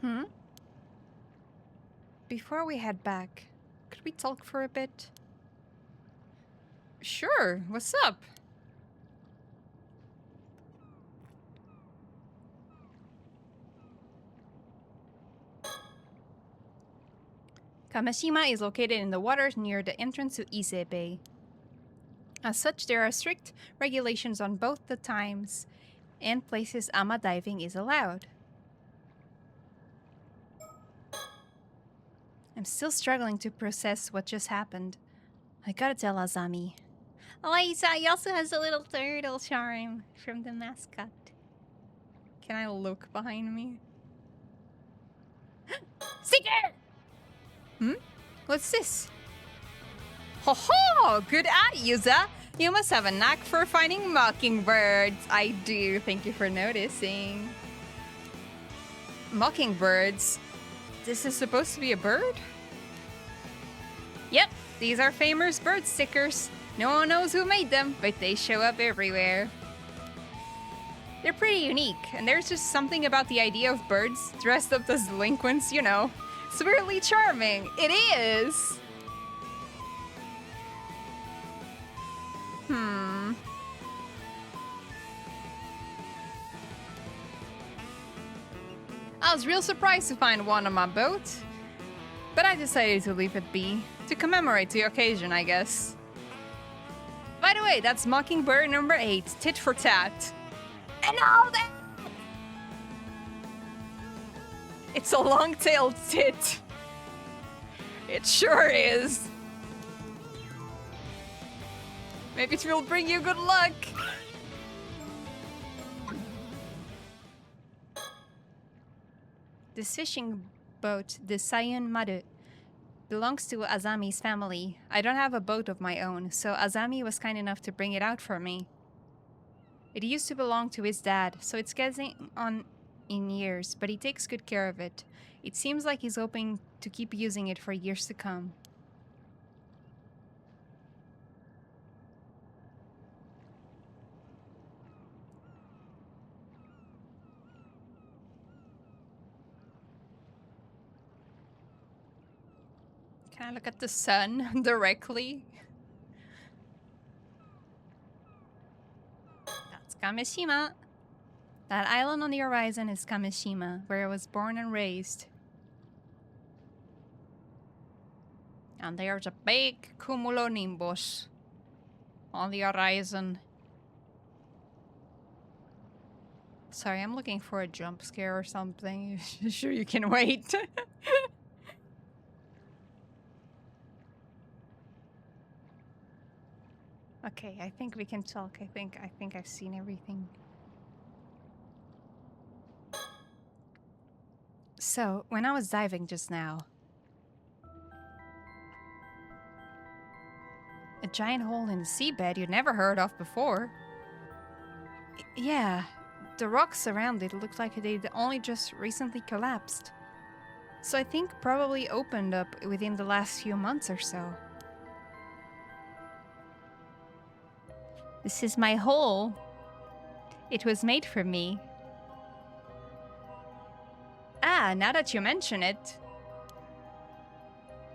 Hmm? Before we head back, could we talk for a bit? Sure, what's up? Kameshima is located in the waters near the entrance to Ise Bay. As such, there are strict regulations on both the times and places ama diving is allowed. I'm still struggling to process what just happened. I gotta tell Azami. Oh, he also has a little turtle charm from the mascot. Can I look behind me? Seeker! Hmm? What's this? Ho ho! Good eye, Yuza! You must have a knack for finding mockingbirds. I do. Thank you for noticing. Mockingbirds? This is supposed to be a bird? Yep, these are famous bird stickers. No one knows who made them, but they show up everywhere. They're pretty unique, and there's just something about the idea of birds dressed up as delinquents, you know. It's weirdly charming. It is! I was real surprised to find one on my boat, but I decided to leave it be, to commemorate the occasion, I guess. By the way, that's Mockingbird number 8, tit for tat. And all that! It's a long-tailed tit. It sure is. Maybe it will bring you good luck. This fishing boat, the Sayun Maru, belongs to Azami's family. I don't have a boat of my own, so Azami was kind enough to bring it out for me. It used to belong to his dad, so it's getting on in years, but he takes good care of it. It seems like he's hoping to keep using it for years to come. Can I look at the sun directly? That's Kameshima. That island on the horizon is Kameshima, where I was born and raised. And there's a big cumulonimbus on the horizon. Sorry, I'm looking for a jump scare or something. Sure, you can wait. Okay, I think we can talk. I think I've seen everything. So, when I was diving just now, a giant hole in the seabed you'd never heard of before. Yeah, the rocks around it looked like they'd only just recently collapsed. So I think probably opened up within the last few months or so. This is my hole. It was made for me. Ah, now that you mention it.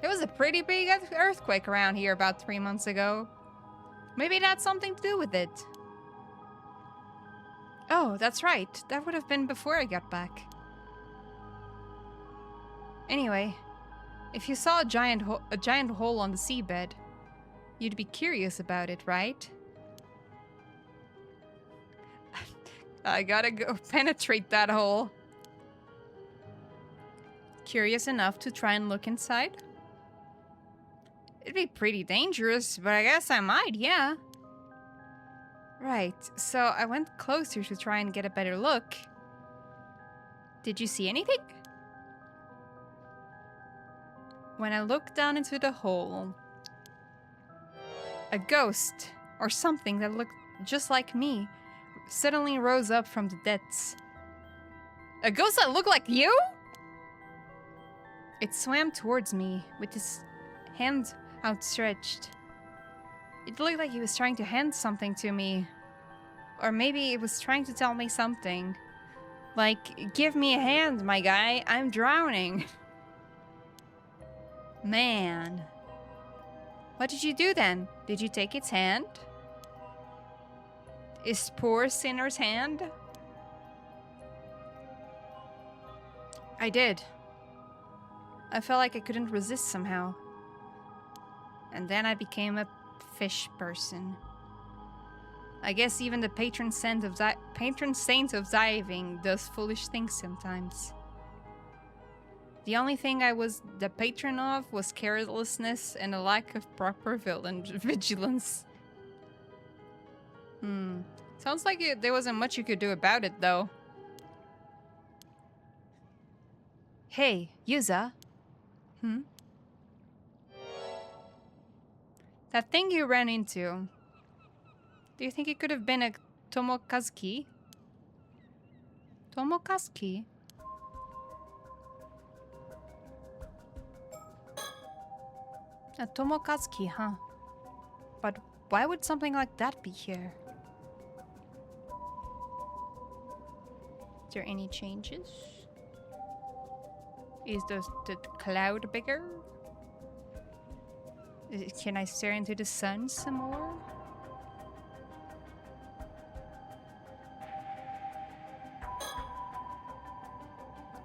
There was a pretty big earthquake around here about 3 months ago. Maybe it had something to do with it. Oh, that's right. That would have been before I got back. Anyway, if you saw a giant hole on the seabed, you'd be curious about it, right? I gotta go penetrate that hole. Curious enough to try and look inside? It'd be pretty dangerous, but I guess I might, yeah. Right, so I went closer to try and get a better look. Did you see anything? When I looked down into the hole, a ghost, or something that looked just like me, suddenly rose up from the depths. A ghost that looked like you? It swam towards me with his hand outstretched. It looked like he was trying to hand something to me. Or maybe it was trying to tell me something. Like, give me a hand, my guy. I'm drowning. Man. What did you do then? Did you take its hand? Its poor sinner's hand? I did. I felt like I couldn't resist somehow. And then I became a fish person. I guess even the patron saint of diving does foolish things sometimes. The only thing I was the patron of was carelessness and a lack of proper vigilance. Sounds like there wasn't much you could do about it, though. Hey, Yuza. That thing you ran into. Do you think it could have been a Tomokazuki? Tomokazuki? A Tomokazuki, huh? But why would something like that be here? Is there any changes? Is the cloud bigger? Can I stare into the sun some more?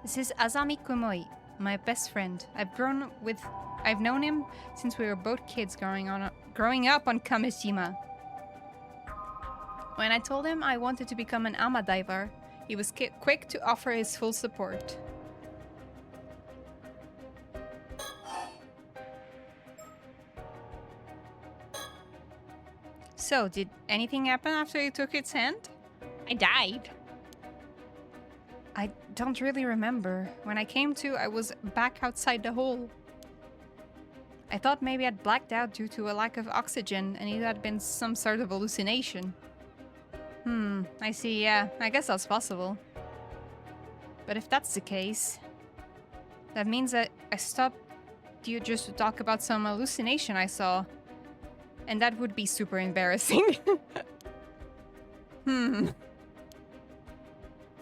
This is Azami Kumoi, my best friend. I've known him since we were both kids growing up on Kamishima. When I told him I wanted to become an ama diver, he was quick to offer his full support. So, did anything happen after you took its hand? I died. I don't really remember. When I came to, I was back outside the hole. I thought maybe I'd blacked out due to a lack of oxygen and it had been some sort of hallucination. I see, yeah. I guess that's possible. But if that's the case, that means that I stopped you just to talk about some hallucination I saw. And that would be super embarrassing.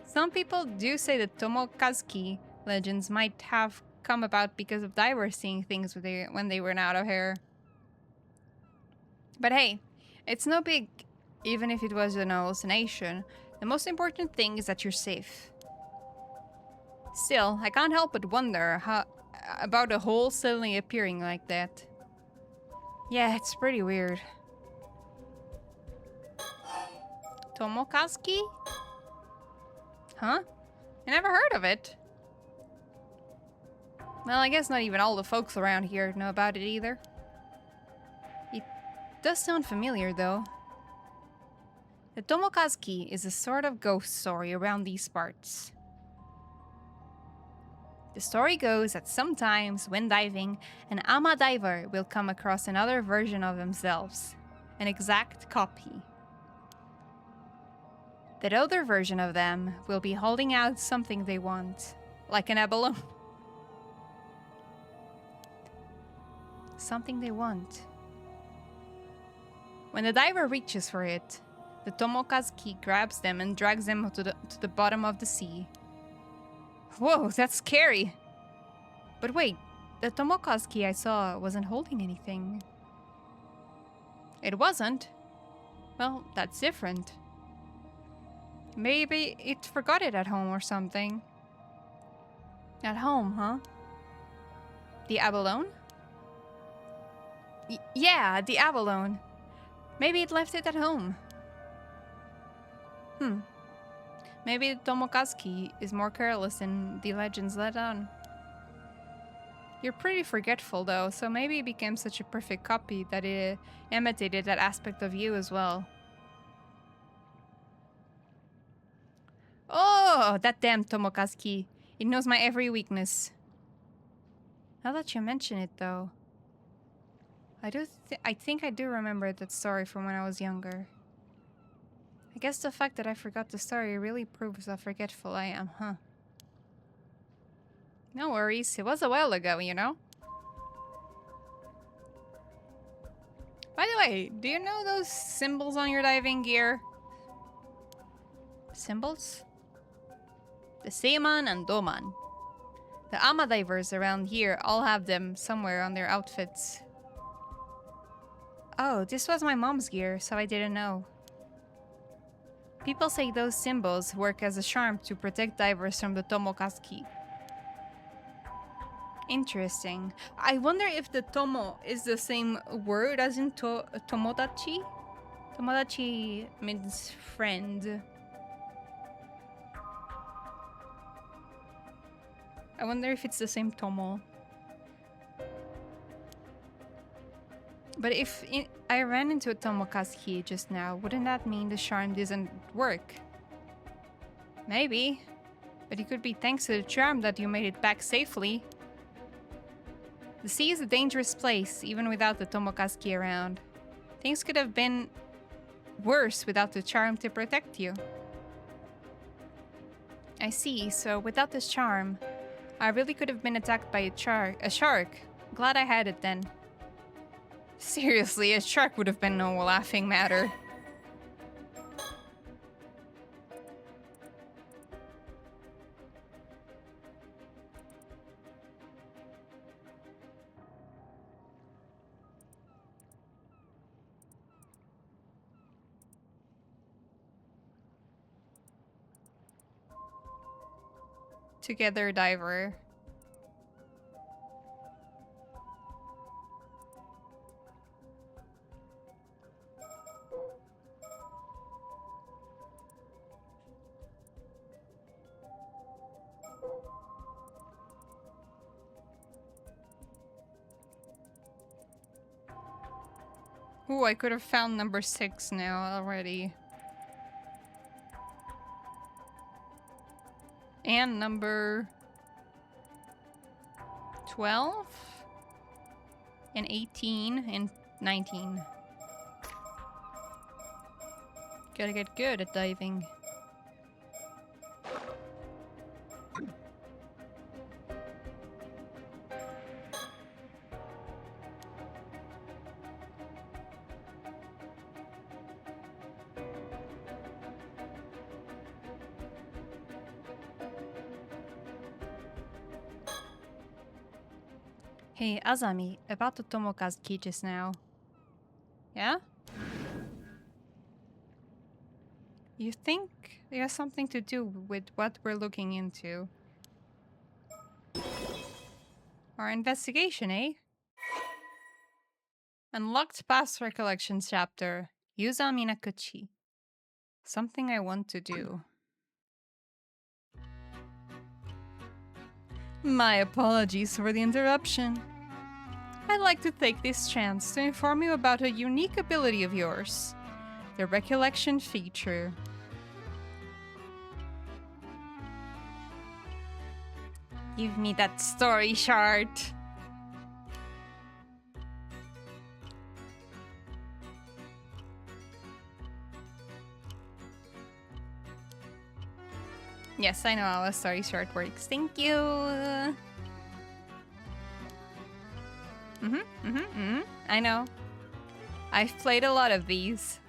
Some people do say that Tomokazuki legends might have come about because of divers seeing things when they were out of hair. But hey, it's no big, even if it was an hallucination. The most important thing is that you're safe. Still, I can't help but wonder about a hole suddenly appearing like that. Yeah, it's pretty weird. Tomokazuki? Huh? I never heard of it. Well, I guess not even all the folks around here know about it either. It does sound familiar, though. The Tomokazuki is a sort of ghost story around these parts. The story goes that sometimes, when diving, an ama diver will come across another version of themselves. An exact copy. That other version of them will be holding out something they want. Like an abalone. Something they want. When the diver reaches for it, the Tomokazuki grabs them and drags them to the bottom of the sea. Whoa, that's scary. But wait, the Tomokazuki I saw wasn't holding anything. It wasn't? Well, that's different. Maybe it forgot it at home or something. At home, huh? The abalone? Yeah, the abalone. Maybe it left it at home. Maybe Tomokazuki is more careless than the legends let on. You're pretty forgetful though, so maybe it became such a perfect copy that it imitated that aspect of you as well. Oh, that damn Tomokazuki. It knows my every weakness. Now that you mention it though, I think I do remember that story from when I was younger. I guess the fact that I forgot the story really proves how forgetful I am, huh? No worries, it was a while ago, you know? By the way, do you know those symbols on your diving gear? Symbols? The Seaman and Doman. The Ama divers around here all have them somewhere on their outfits. Oh, this was my mom's gear, so I didn't know. People say those symbols work as a charm to protect divers from the Tomokazuki. Interesting. I wonder if the Tomo is the same word as in Tomodachi? Tomodachi means friend. I wonder if it's the same Tomo. But if I ran into a Tomokazuki just now, wouldn't that mean the charm doesn't work? Maybe. But it could be thanks to the charm that you made it back safely. The sea is a dangerous place, even without the Tomokazuki around. Things could have been worse without the charm to protect you. I see, so without this charm, I really could have been attacked by a shark. Glad I had it then. Seriously, a shark would have been no laughing matter. Together, diver. Ooh, I could have found number 6 now already. And number 12 and 18 and 19. Gotta get good at diving. Hey, Azami, about the Tomokazuki just now. Yeah? You think it has something to do with what we're looking into? Our investigation, eh? Unlocked past recollections chapter. Yuza Minakuchi. Something I want to do. My apologies for the interruption. I'd like to take this chance to inform you about a unique ability of yours. The recollection feature. Give me that story shard. Yes, I know how a story shard works. Thank you. I know. I've played a lot of these.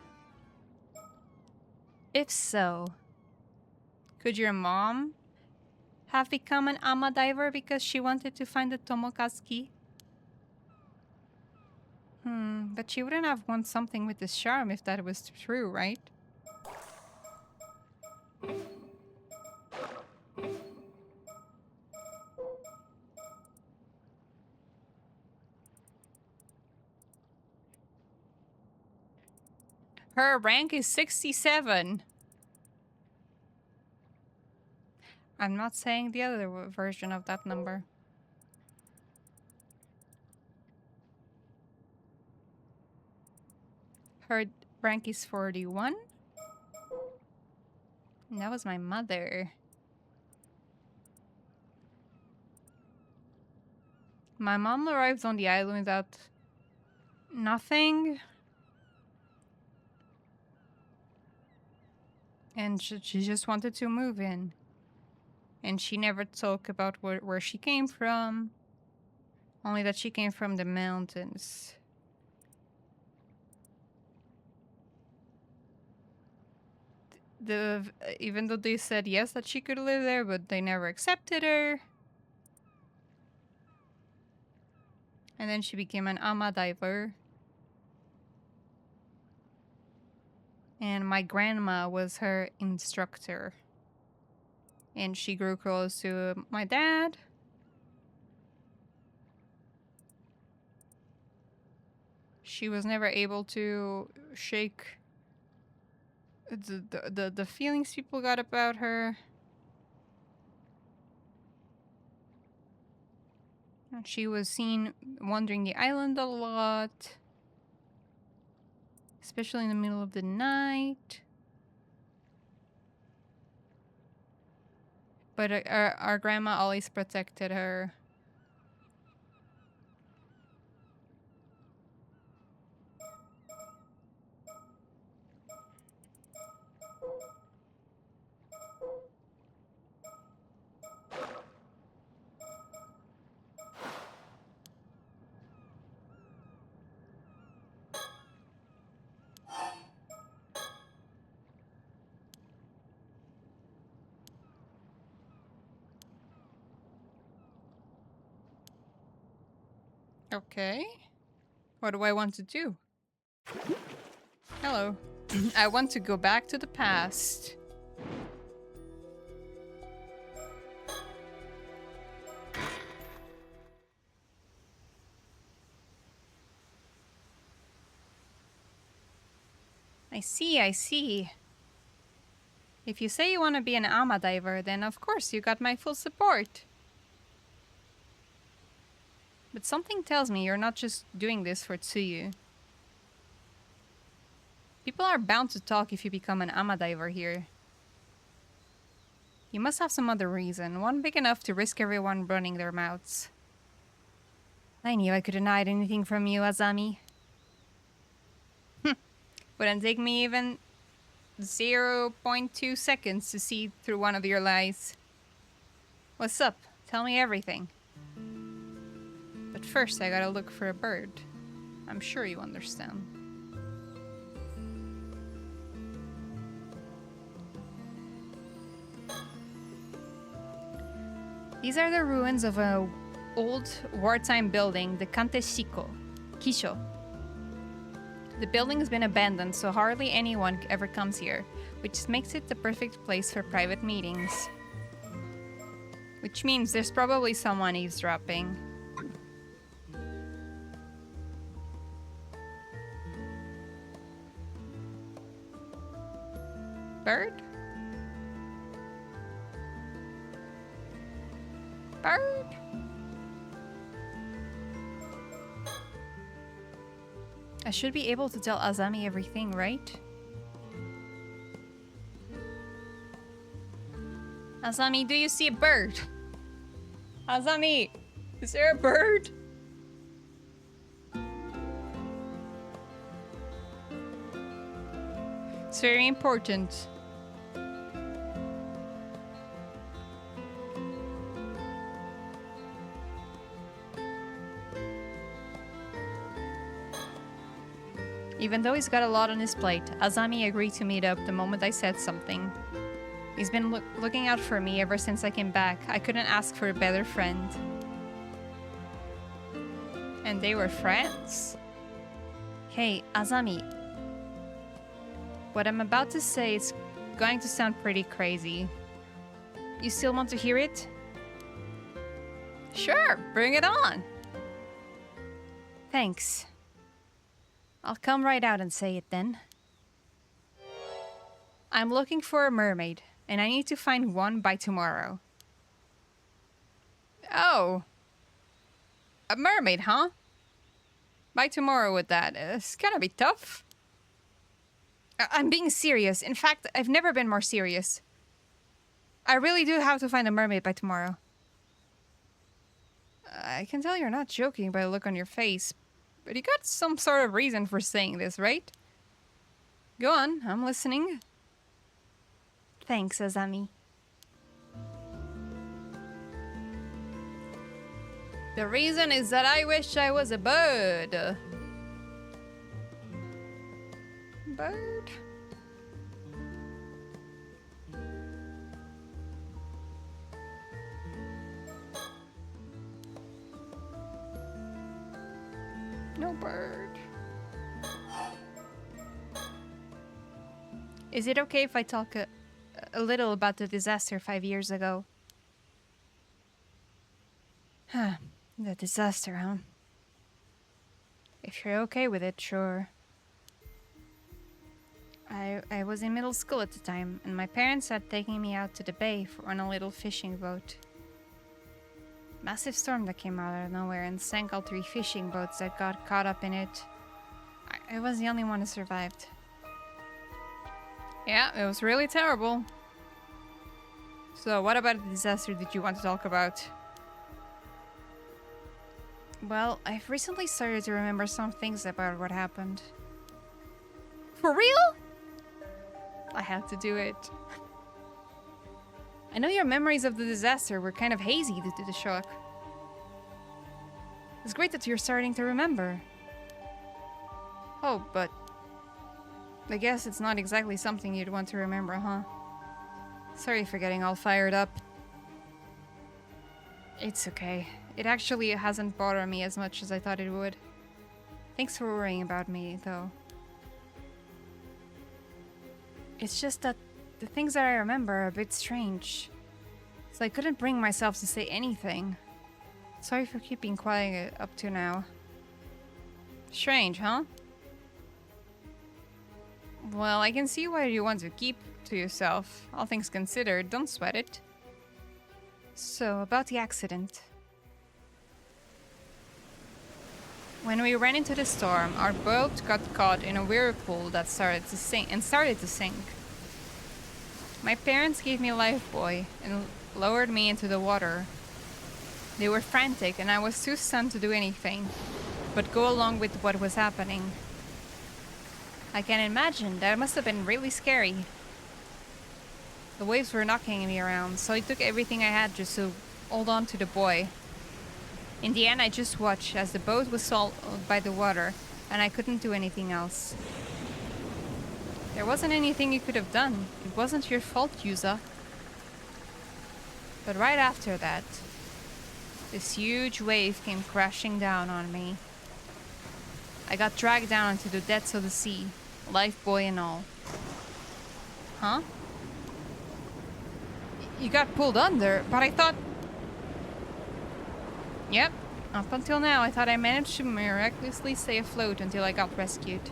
If so, could your mom have become an Ama diver because she wanted to find the Tomokazuki? But she wouldn't have won something with this charm if that was true, right? Her rank is 67. I'm not saying the other version of that number. Her rank is 41. And that was my mother. My mom arrived on the island without nothing. And she just wanted to move in. And she never talked about where she came from. Only that she came from the mountains. even though they said yes that she could live there, but they never accepted her. And then she became an ama diver. And my grandma was her instructor. And she grew close to my dad. She was never able to shake the feelings people got about her. And she was seen wandering the island a lot. Especially in the middle of the night. But our grandma always protected her. Okay. What do I want to do? Hello. I want to go back to the past. I see. If you say you want to be an ama diver, then of course you got my full support. But something tells me you're not just doing this for Tsuyu. People are bound to talk if you become an ama diver here. You must have some other reason, one big enough to risk everyone running their mouths. I knew I couldn't hide anything from you, Azami. Wouldn't take me even 0.2 seconds to see through one of your lies. What's up? Tell me everything. But first I gotta look for a bird. I'm sure you understand. These are the ruins of a old wartime building, the Kanteshiko, Kisho. The building has been abandoned, so hardly anyone ever comes here, which makes it the perfect place for private meetings. Which means there's probably someone eavesdropping. Bird? Bird? I should be able to tell Azami everything, right? Azami, do you see a bird? Azami, is there a bird? It's very important. Even though he's got a lot on his plate, Azami agreed to meet up the moment I said something. He's been looking out for me ever since I came back. I couldn't ask for a better friend. And they were friends? Hey, Azami. What I'm about to say is going to sound pretty crazy. You still want to hear it? Sure, bring it on. Thanks. I'll come right out and say it then. I'm looking for a mermaid, and I need to find one by tomorrow. Oh. A mermaid, huh? By tomorrow with that. It's gonna be tough. I'm being serious. In fact, I've never been more serious. I really do have to find a mermaid by tomorrow. I can tell you're not joking by the look on your face, but you got some sort of reason for saying this, right? Go on, I'm listening. Thanks, Azami. The reason is that I wish I was a bird. Bird? No bird. Is it okay if I talk a little about the disaster 5 years ago? Huh. The disaster, huh? If you're okay with it, sure. I was in middle school at the time, and my parents had taken me out to the bay on a little fishing boat. Massive storm that came out of nowhere and sank all 3 fishing boats that got caught up in it. I was the only one who survived. Yeah, it was really terrible. So, what about the disaster did you want to talk about? Well, I've recently started to remember some things about what happened. For real? I had to do it. I know your memories of the disaster were kind of hazy due to the shock. It's great that you're starting to remember. Oh, but I guess it's not exactly something you'd want to remember, huh? Sorry for getting all fired up. It's okay. It actually hasn't bothered me as much as I thought it would. Thanks for worrying about me, though. It's just that the things that I remember are a bit strange. So I couldn't bring myself to say anything. Sorry for keeping quiet up to now. Strange, huh? Well, I can see why you want to keep to yourself. All things considered, don't sweat it. So, about the accident. When we ran into the storm, our boat got caught in a whirlpool that started to sink. My parents gave me a lifebuoy and lowered me into the water. They were frantic and I was too stunned to do anything, but go along with what was happening. I can imagine that must have been really scary. The waves were knocking me around, so I took everything I had just to hold on to the buoy. In the end, I just watched as the boat was swallowed by the water, and I couldn't do anything else. There wasn't anything you could have done. It wasn't your fault, Yuza. But right after that, this huge wave came crashing down on me. I got dragged down into the depths of the sea, lifebuoy and all. Huh? You got pulled under, but I thought... Yep, up until now I thought I managed to miraculously stay afloat until I got rescued.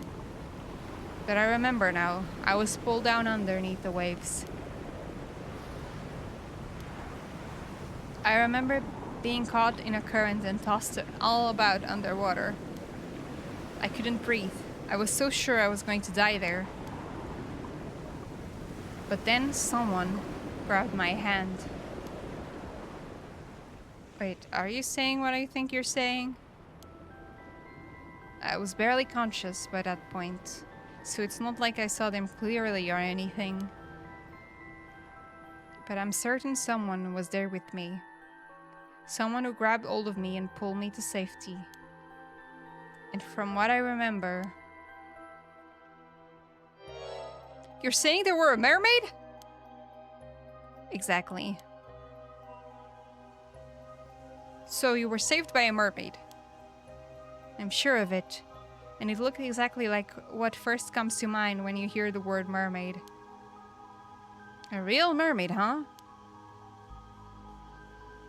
But I remember now, I was pulled down underneath the waves. I remember being caught in a current and tossed all about underwater. I couldn't breathe. I was so sure I was going to die there. But then someone grabbed my hand. Wait, are you saying what I think you're saying? I was barely conscious by that point, so it's not like I saw them clearly or anything. But I'm certain someone was there with me. Someone who grabbed hold of me and pulled me to safety. And from what I remember... You're saying there were a mermaid? Exactly. So you were saved by a mermaid. I'm sure of it. And it looked exactly like what first comes to mind when you hear the word mermaid. A real mermaid, huh?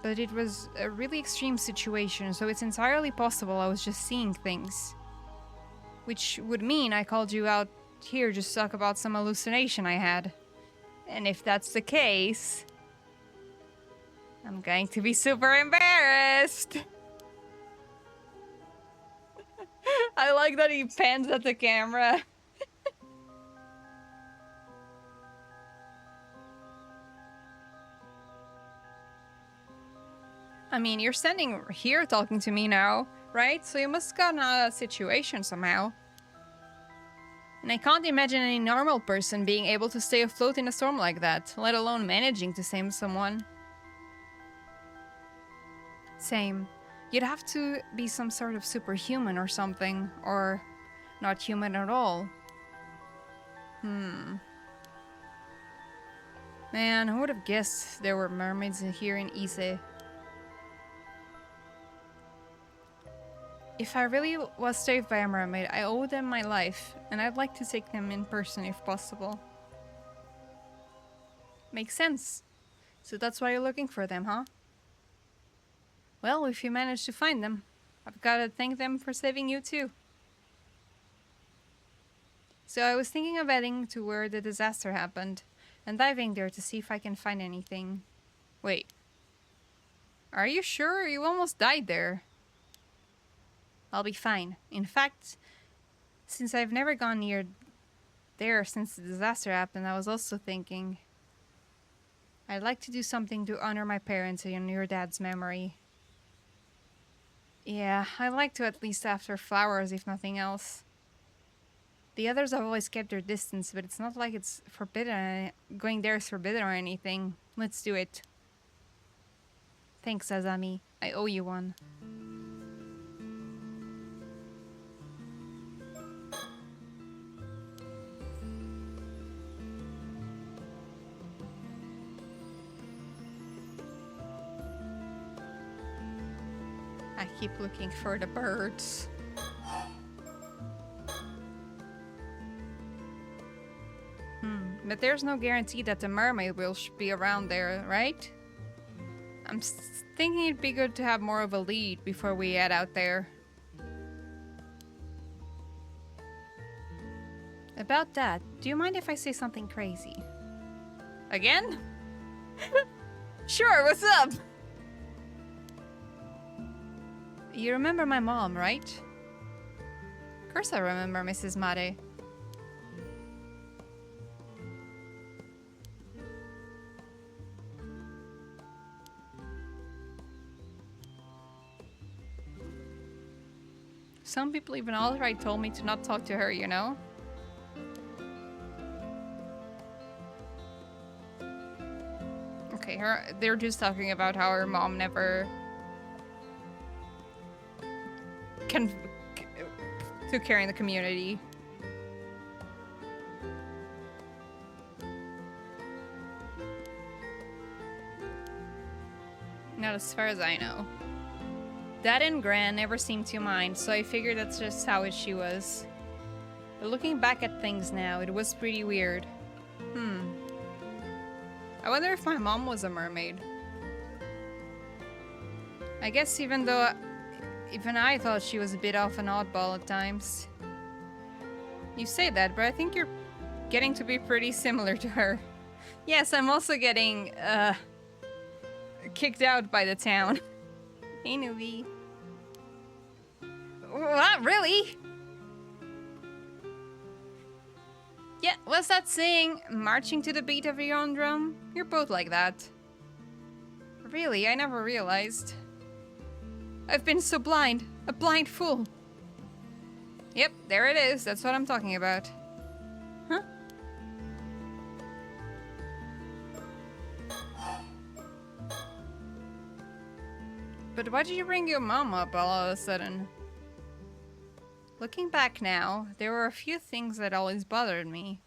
But it was a really extreme situation, so it's entirely possible I was just seeing things. Which would mean I called you out here just to talk about some hallucination I had. And if that's the case... I'm going to be super embarrassed. I like that he pans at the camera. I mean, you're standing here talking to me now, right? So you must have gotten out of that situation somehow. And I can't imagine any normal person being able to stay afloat in a storm like that, let alone managing to save someone. Same. You'd have to be some sort of superhuman or something, or not human at all. Man, who would have guessed there were mermaids here in Ise? If I really was saved by a mermaid, I owe them my life, and I'd like to take them in person if possible. Makes sense. So that's why you're looking for them, huh? Well, if you manage to find them, I've got to thank them for saving you too. So I was thinking of heading to where the disaster happened, and diving there to see if I can find anything. Wait. Are you sure? You almost died there. I'll be fine. In fact, since I've never gone near there since the disaster happened, I was also thinking I'd like to do something to honor my parents and your dad's memory. Yeah, I'd like to at least after flowers, if nothing else. The others have always kept their distance, but it's not like it's forbidden. Going there is forbidden or anything. Let's do it. Thanks, Azami. I owe you one. I keep looking for the birds. But there's no guarantee that the mermaid will be around there, right? I'm thinking it'd be good to have more of a lead before we head out there. About that, do you mind if I say something crazy? Again? Sure, what's up? You remember my mom, right? Of course I remember Mrs. Mare. Some people even outright told me to not talk to her, you know? Okay, they're just talking about how her mom never took care in the community. Not as far as I know. Dad and Gran never seemed to mind, so I figured that's just how she was. But looking back at things now, it was pretty weird. I wonder if my mom was a mermaid. I guess even I thought she was a bit off an oddball at times. You say that, but I think you're getting to be pretty similar to her. Yes, I'm also getting, kicked out by the town. Hey, newbie. What, really? Yeah, what's that saying? Marching to the beat of your own drum? You're both like that. Really, I never realized. I've been so blind. A blind fool. Yep, there it is. That's what I'm talking about. Huh? But why did you bring your mom up all of a sudden? Looking back now, there were a few things that always bothered me.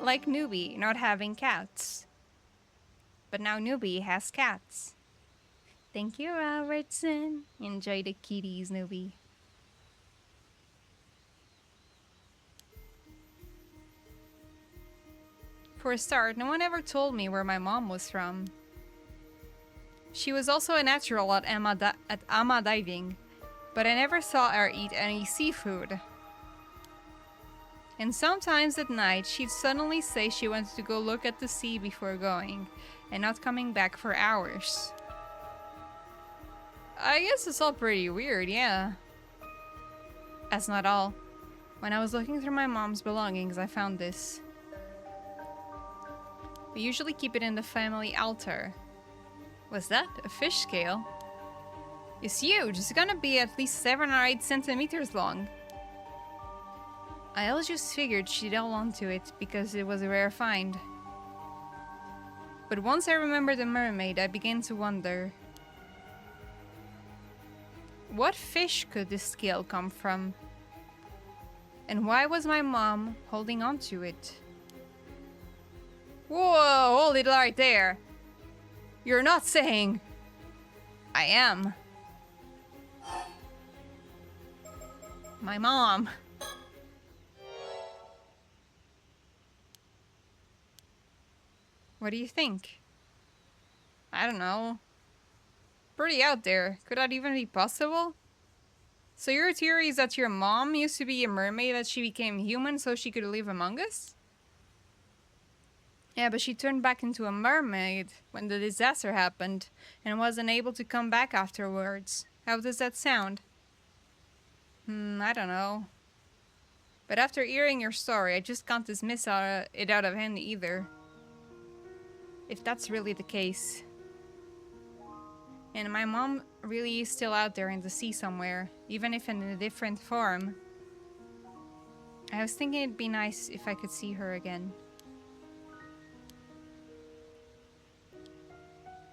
Like Newbie not having cats. But now Newbie has cats. Thank you, Robertson. Enjoy the kitties, Newbie. For a start, no one ever told me where my mom was from. She was also a natural at Ama diving, but I never saw her eat any seafood. And sometimes at night, she'd suddenly say she wanted to go look at the sea before going, and not coming back for hours. I guess it's all pretty weird, yeah. That's not all. When I was looking through my mom's belongings, I found this. We usually keep it in the family altar. What's that? A fish scale? It's huge. It's gonna be at least 7 or 8 centimeters long. I always just figured she'd hold on to it because it was a rare find. But once I remembered the mermaid, I began to wonder. What fish could this scale come from? And why was my mom holding on to it? Whoa, hold it right there. You're not saying... I am. My mom. What do you think? I don't know. Pretty out there. Could that even be possible? So your theory is that your mom used to be a mermaid, that she became human so she could live among us? Yeah, but she turned back into a mermaid when the disaster happened and wasn't able to come back afterwards. How does that sound? I don't know. But after hearing your story, I just can't dismiss it out of hand either. If that's really the case. And my mom really is still out there in the sea somewhere, even if in a different form. I was thinking it'd be nice if I could see her again.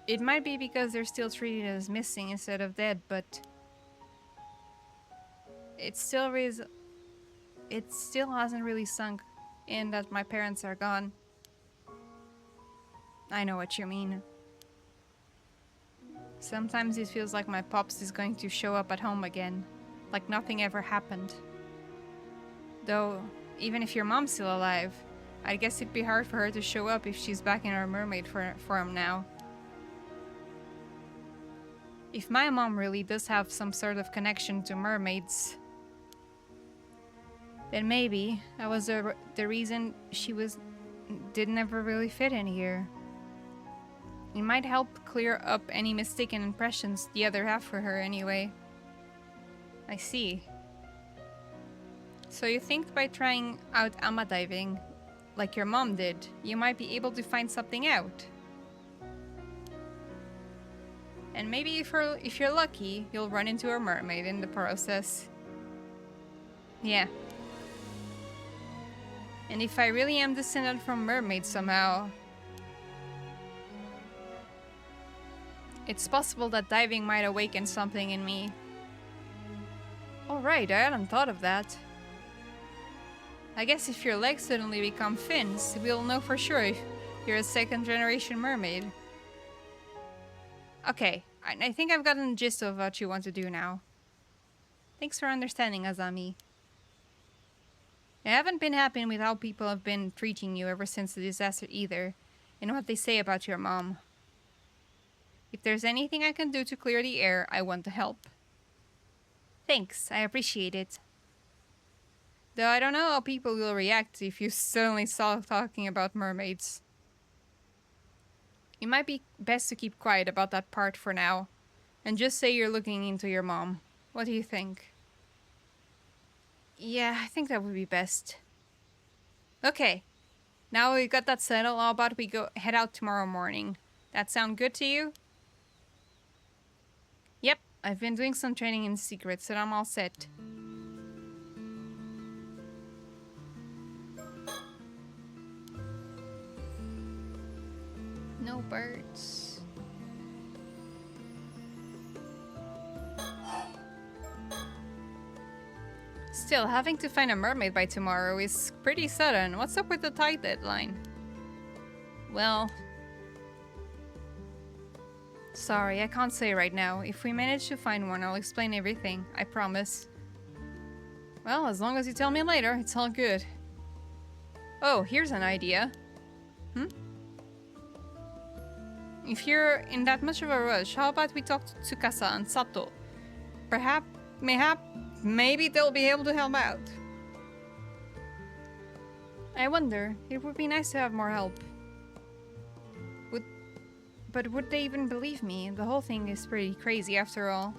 It might be because they're still treated as missing instead of dead, but it still hasn't really sunk in that my parents are gone. I know what you mean. Sometimes it feels like my pops is going to show up at home again, like nothing ever happened. Though, even if your mom's still alive, I guess it'd be hard for her to show up if she's back in her mermaid form now. If my mom really does have some sort of connection to mermaids, then maybe that was the reason she didn't ever really fit in here. It might help clear up any mistaken impressions the other have for her anyway. I see. So you think by trying out ama diving, like your mom did, you might be able to find something out? And maybe if you're lucky, you'll run into a mermaid in the process. Yeah. And if I really am descended from mermaids somehow, it's possible that diving might awaken something in me. Alright, I hadn't thought of that. I guess if your legs suddenly become fins, we'll know for sure if you're a second-generation mermaid. Okay, I think I've gotten the gist of what you want to do now. Thanks for understanding, Azami. I haven't been happy with how people have been treating you ever since the disaster either, and what they say about your mom. If there's anything I can do to clear the air, I want to help. Thanks, I appreciate it. Though I don't know how people will react if you suddenly start talking about mermaids. It might be best to keep quiet about that part for now, and just say you're looking into your mom. What do you think? Yeah, I think that would be best. Okay, now we got that settled, how about we head out tomorrow morning? That sound good to you? Yep, I've been doing some training in secret, so I'm all set. No birds. Still, having to find a mermaid by tomorrow is pretty sudden. What's up with the tide deadline? Well... sorry, I can't say right now. If we manage to find one, I'll explain everything. I promise. Well, as long as you tell me later, it's all good. Oh, here's an idea. If you're in that much of a rush, how about we talk to Tsukasa and Sato? Maybe they'll be able to help out. I wonder, it would be nice to have more help. But would they even believe me? The whole thing is pretty crazy after all.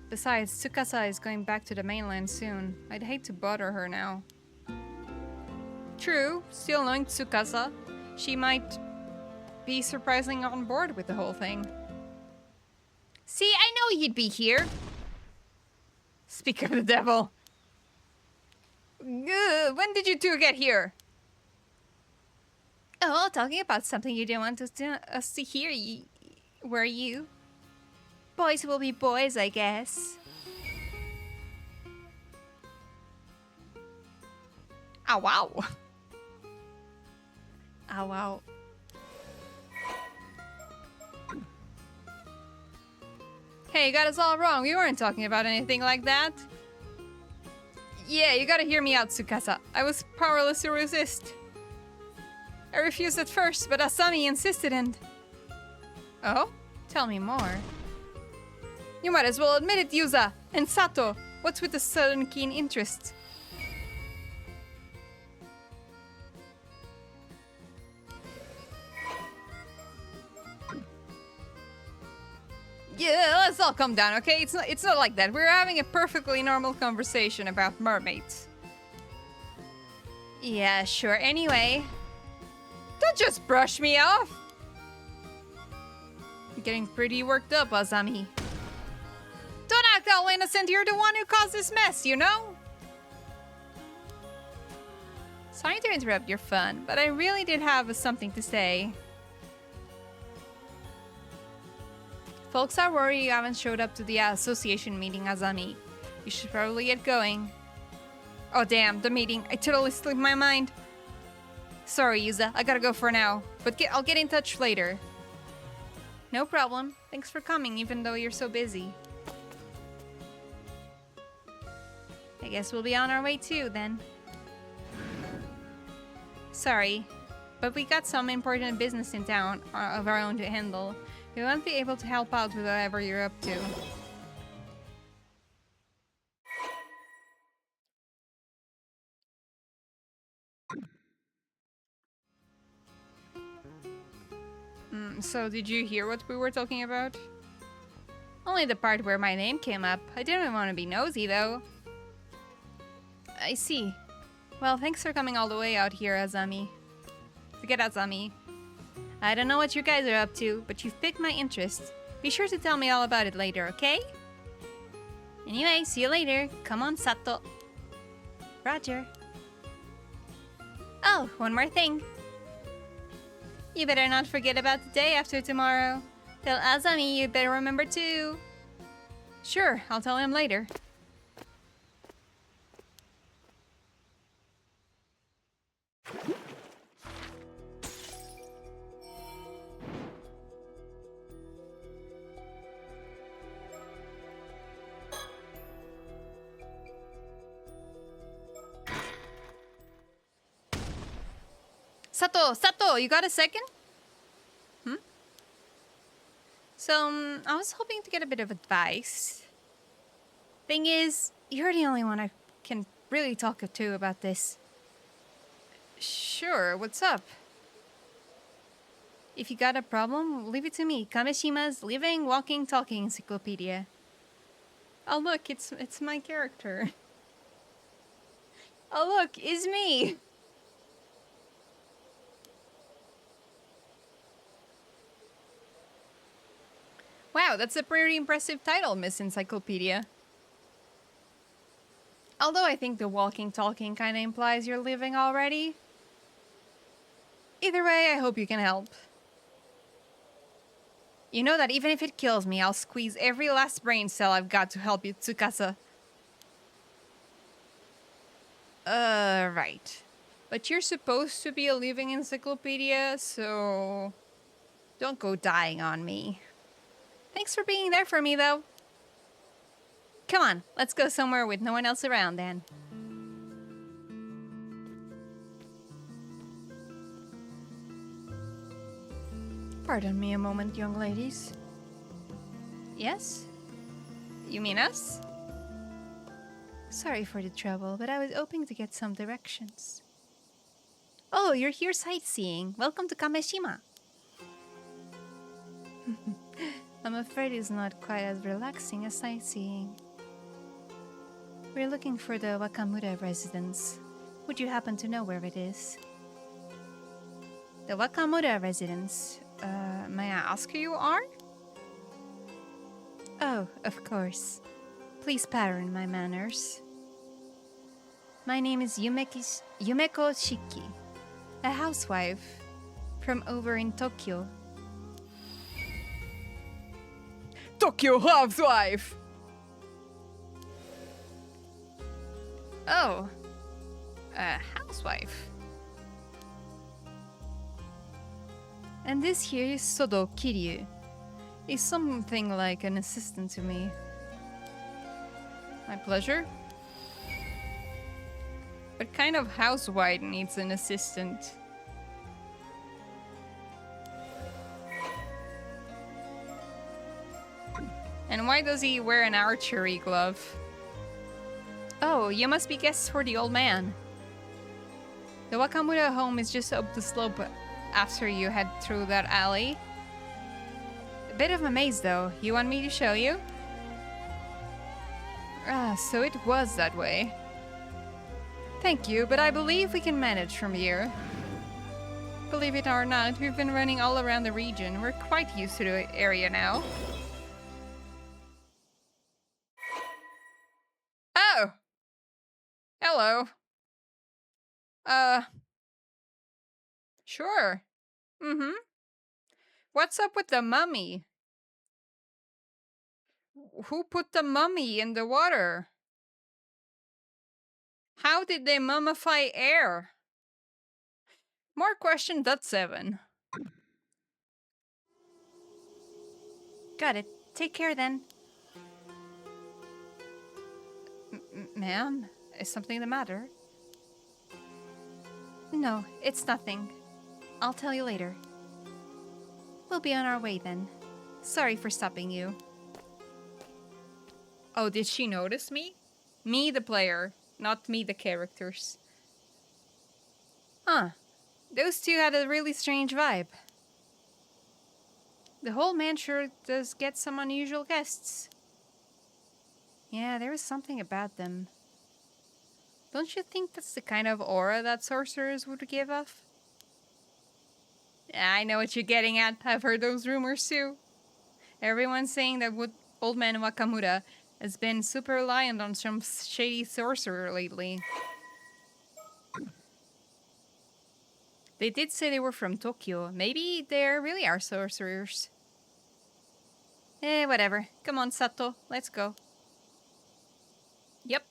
Besides, Tsukasa is going back to the mainland soon. I'd hate to bother her now. True, still knowing Tsukasa, she might be surprisingly on board with the whole thing. See, I know you'd be here. Speak of the devil. When did you two get here? Oh, talking about something you didn't want us to hear, were you? Boys will be boys, I guess. Ow, wow. Ow, wow. Hey, you got us all wrong. We weren't talking about anything like that. Yeah, you gotta hear me out, Tsukasa. I was powerless to resist. I refused at first, but Asami insisted and... Oh? Tell me more. You might as well admit it, Yuza! And Sato! What's with the sudden keen interest? Yeah, let's all calm down, okay? It's not like that. We're having a perfectly normal conversation about mermaids. Yeah, sure. Anyway. Don't just brush me off! You're getting pretty worked up, Asami. Don't act all innocent. You're the one who caused this mess, you know? Sorry to interrupt your fun, but I really did have something to say. Folks are worried you haven't showed up to the association meeting, Asami. You should probably get going. Oh damn, the meeting. I totally slipped my mind. Sorry, Yuza. I gotta go for now. But I'll get in touch later. No problem. Thanks for coming, even though you're so busy. I guess we'll be on our way too, then. Sorry, but we got some important business in town of our own to handle. We won't be able to help out with whatever you're up to. So did you hear what we were talking about? Only the part where my name came up. I didn't want to be nosy, though. I see. Well, thanks for coming all the way out here, Azami. Forget Azami. I don't know what you guys are up to, but you've piqued my interest. Be sure to tell me all about it later, okay? Anyway, see you later. Come on, Sato. Roger. Oh, one more thing. You better not forget about the day after tomorrow. Tell Azami you better remember too. Sure, I'll tell him later. Sato, you got a second? So, I was hoping to get a bit of advice. Thing is, you're the only one I can really talk to about this. Sure, what's up? If you got a problem, leave it to me. Kameshima's Living, Walking, Talking Encyclopedia. Oh look, it's my character. Oh look, it's me! Wow, that's a pretty impressive title, Miss Encyclopedia. Although I think the walking talking kinda implies you're living already. Either way, I hope you can help. You know that even if it kills me, I'll squeeze every last brain cell I've got to help you, Tsukasa. Right. But you're supposed to be a living encyclopedia, so... don't go dying on me. Thanks for being there for me, though. Come on, let's go somewhere with no one else around, then. Pardon me a moment, young ladies. Yes? You mean us? Sorry for the trouble, but I was hoping to get some directions. Oh, you're here sightseeing. Welcome to Kameshima. I'm afraid it's not quite as relaxing as sightseeing. We're looking for the Wakamura residence. Would you happen to know where it is? The Wakamura residence? May I ask who you are? Oh, of course. Please pardon my manners. My name is Yumeko Shiki, a housewife from over in Tokyo. Tokyo housewife! Oh, a housewife. And this here is Sodo Kiryu. He's something like an assistant to me. My pleasure. What kind of housewife needs an assistant? And why does he wear an archery glove? Oh, you must be guests for the old man. The Wakamura home is just up the slope after you head through that alley. A bit of a maze though. You want me to show you? Ah, so it was that way. Thank you, but I believe we can manage from here. Believe it or not, we've been running all around the region. We're quite used to the area now. Oh! Hello. Sure. Mm-hmm. What's up with the mummy? Who put the mummy in the water? How did they mummify air? More question.7. Got it. Take care then. Ma'am, is something the matter? No, it's nothing. I'll tell you later. We'll be on our way then. Sorry for stopping you. Oh, did she notice me? Me, the player, not me, the characters. Huh. Those two had a really strange vibe. The whole man sure does get some unusual guests. Yeah, there was something about them. Don't you think that's the kind of aura that sorcerers would give off? I know what you're getting at. I've heard those rumors too. Everyone's saying that old man Wakamura has been super reliant on some shady sorcerer lately. They did say they were from Tokyo. Maybe they really are sorcerers. Whatever. Come on, Sato. Let's go. Yep.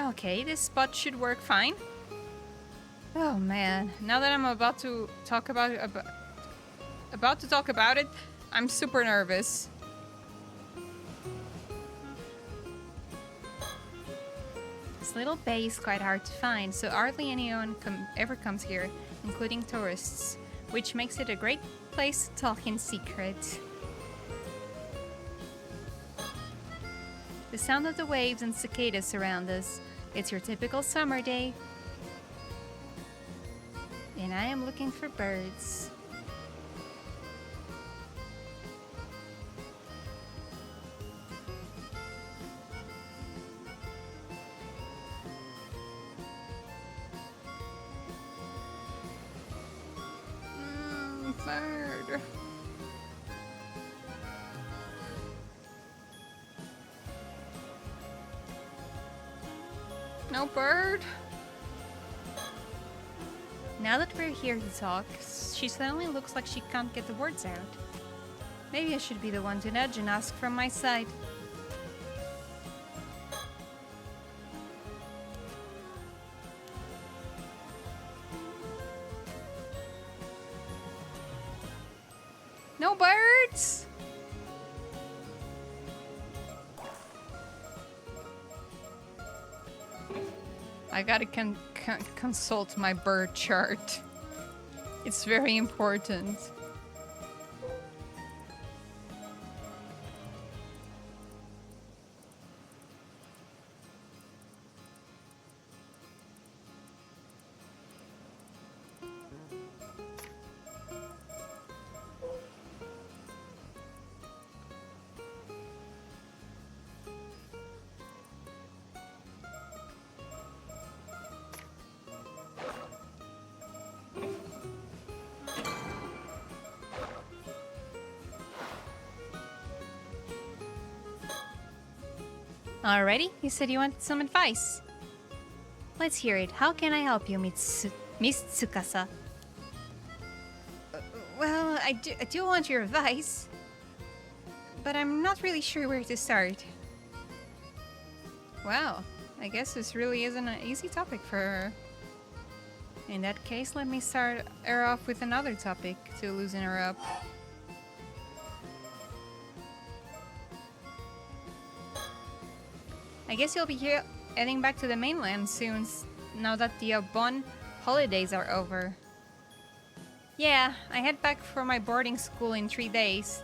Okay, this spot should work fine. Oh man, now that I'm about to talk about it, I'm super nervous. This little bay is quite hard to find, so hardly anyone ever comes here, including tourists, which makes it a great place to talk in secret. The sound of the waves and cicadas surround us. It's your typical summer day. And I am looking for birds. Bird. No bird? Now that we're here to talk, she suddenly looks like she can't get the words out. Maybe I should be the one to nudge and ask from my side. No birds? I gotta consult my bird chart. It's very important. Alrighty, you said you wanted some advice. Let's hear it. How can I help you, Miss Tsukasa? Well, I do want your advice, but I'm not really sure where to start. Wow, I guess this really isn't an easy topic for her. In that case, let me start her off with another topic to loosen her up. I guess you'll be heading back to the mainland soon, now that the Bon holidays are over. Yeah, I head back for my boarding school in 3 days,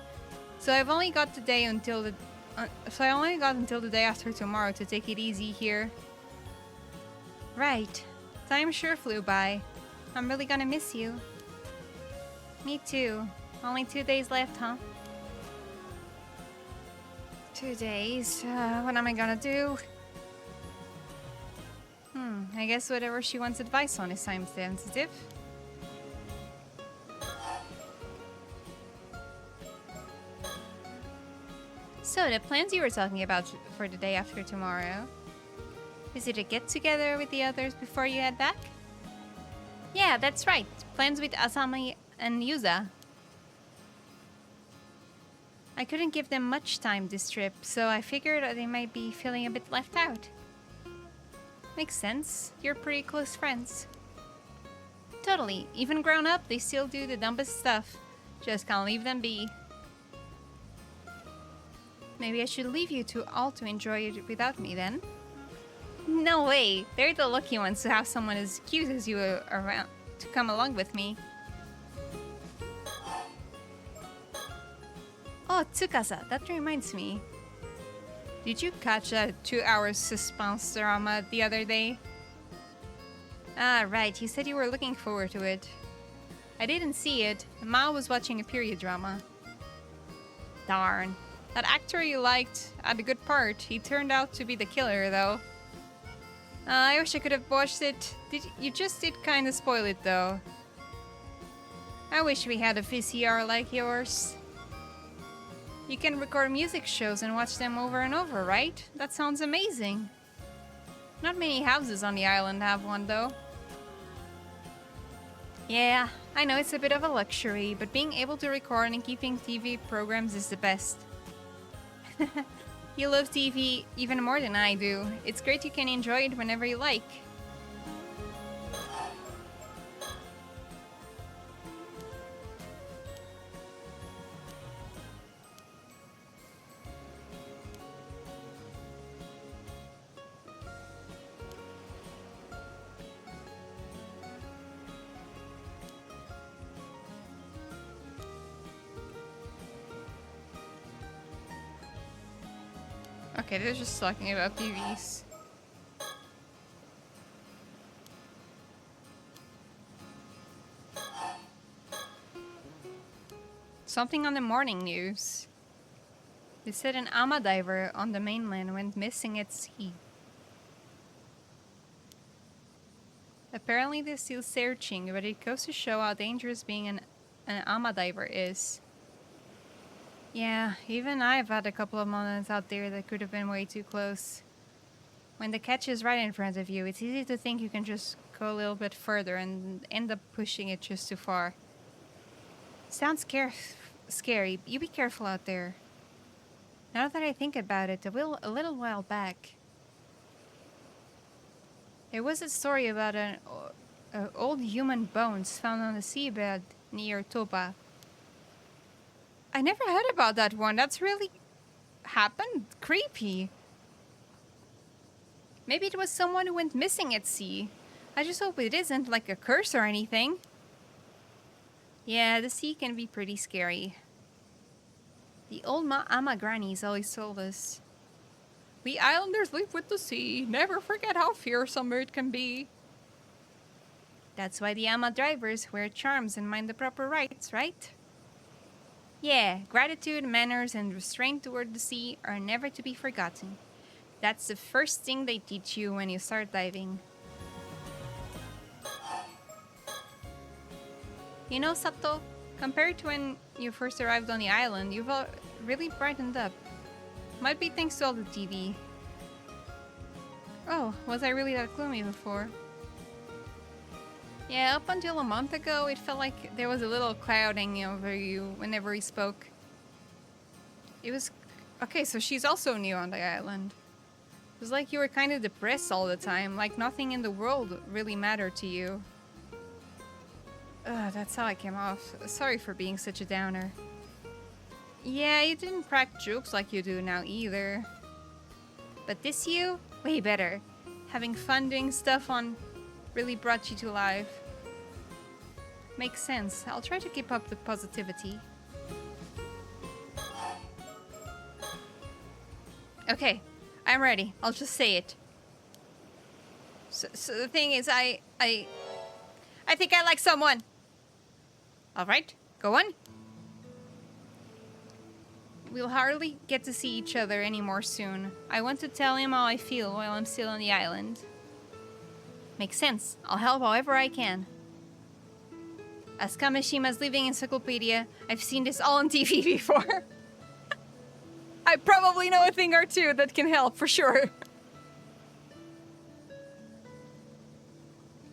so I've only got the day until the I only got until the day after tomorrow to take it easy here. Right. Time sure flew by. I'm really gonna miss you. Me too. Only 2 days left, huh? 2 days? What am I gonna do? I guess whatever she wants advice on is time sensitive. So, the plans you were talking about for the day after tomorrow? Is it a get-together with the others before you head back? Yeah, that's right. Plans with Asami and Yuza. I couldn't give them much time this trip, so I figured they might be feeling a bit left out. Makes sense. You're pretty close friends. Totally. Even grown up, they still do the dumbest stuff. Just can't leave them be. Maybe I should leave you two all to enjoy it without me then? No way! They're the lucky ones to have someone as cute as you around to come along with me. Oh, Tsukasa, that reminds me. Did you catch that 2-hour suspense drama the other day? Ah, right, you said you were looking forward to it. I didn't see it. Ma was watching a period drama. Darn. That actor you liked had a good part. He turned out to be the killer, though. I wish I could have watched it. You just did kind of spoil it, though. I wish we had a VCR like yours. You can record music shows and watch them over and over, right? That sounds amazing. Not many houses on the island have one, though. Yeah, I know it's a bit of a luxury, but being able to record and keeping TV programs is the best. You love TV even more than I do. It's great you can enjoy it whenever you like. Okay, they're just talking about TVs. Something on the morning news. They said an ama diver on the mainland went missing at sea. Apparently they're still searching, but it goes to show how dangerous being an ama diver is. Yeah, even I've had a couple of moments out there that could have been way too close. When the catch is right in front of you, it's easy to think you can just go a little bit further and end up pushing it just too far. Sounds scary. You be careful out there. Now that I think about it, a little while back, there was a story about an old human bones found on the seabed near Toba. I never heard about that one. That's really happened? Creepy. Maybe it was someone who went missing at sea. I just hope it isn't like a curse or anything. Yeah, the sea can be pretty scary. The old ama grannies always told us. We islanders live with the sea. Never forget how fearsome it can be. That's why the ama drivers wear charms and mind the proper rites, right? Yeah, gratitude, manners, and restraint toward the sea are never to be forgotten. That's the first thing they teach you when you start diving. You know, Sato, compared to when you first arrived on the island, you've really brightened up. Might be thanks to all the TV. Oh, was I really that gloomy before? Yeah, up until a month ago, it felt like there was a little cloud hanging over you whenever we spoke. It was... Okay, so she's also new on the island. It was like you were kind of depressed all the time, like nothing in the world really mattered to you. That's how I came off. Sorry for being such a downer. Yeah, you didn't crack jokes like you do now either. But this you? Way better. Having fun doing stuff on really brought you to life. Makes sense. I'll try to keep up the positivity. Okay, I'm ready. I'll just say it. So the thing is, I think I like someone. All right, go on. We'll hardly get to see each other anymore soon. I want to tell him how I feel while I'm still on the island. Makes sense. I'll help however I can. As Kameshima's living encyclopedia, I've seen this all on TV before. I probably know a thing or two that can help, for sure.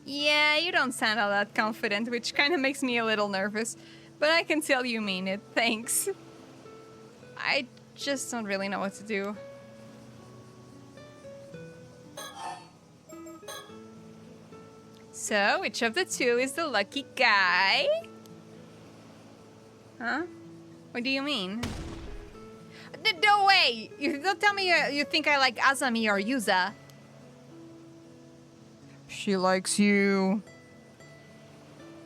Yeah, you don't sound all that confident, which kind of makes me a little nervous. But I can tell you mean it, thanks. I just don't really know what to do. So, which of the two is the lucky guy? Huh? What do you mean? No way! You don't tell me you think I like Azami or Yuza. She likes you.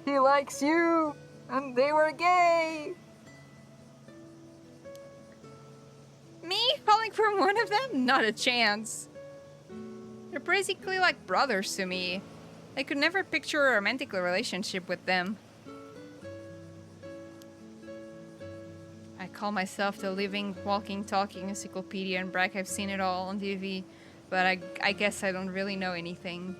He likes you. And they were gay. Me falling for one of them? Not a chance. They're basically like brothers to me. I could never picture a romantic relationship with them. I call myself the living, walking, talking encyclopedia and brag I've seen it all on TV, but I guess I don't really know anything.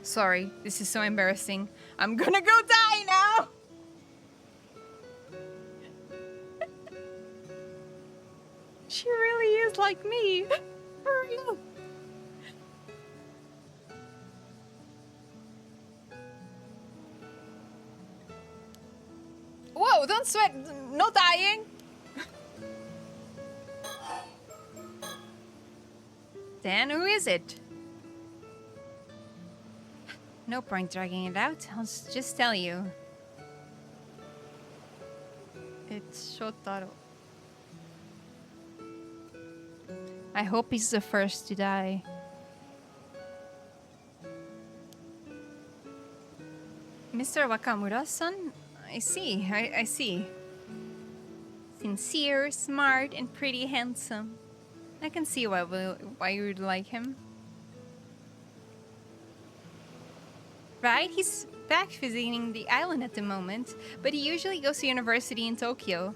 Sorry, this is so embarrassing. I'm gonna go die now! She really is like me. For real. Whoa, don't sweat. No dying. Then who is it? No point dragging it out. I'll just tell you. It's Shotaro. I hope he's the first to die. Mr. Wakamura-san? I see, I see. Sincere, smart, and pretty handsome. I can see why you would like him. Right, he's back visiting the island at the moment, but he usually goes to university in Tokyo.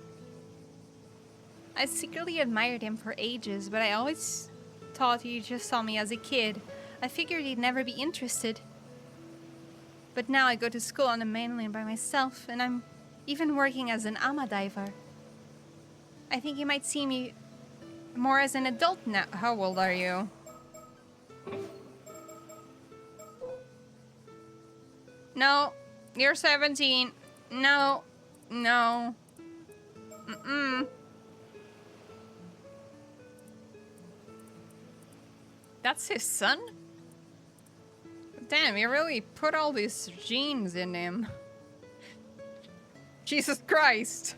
I secretly admired him for ages, but I always thought he just saw me as a kid. I figured he'd never be interested. But now I go to school on the mainland by myself, and I'm even working as an ama diver. I think he might see me more as an adult now. How old are you? No, you're 17. No, no. Mm-mm. That's his son? Damn, you really put all these genes in him. Jesus Christ.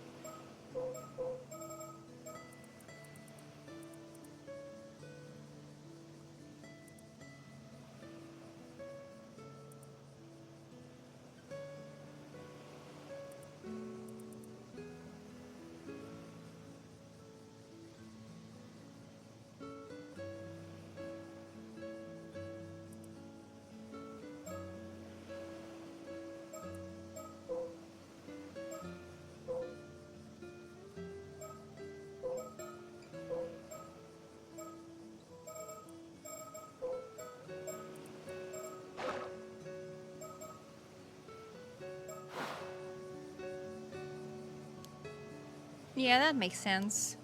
Yeah, that makes sense.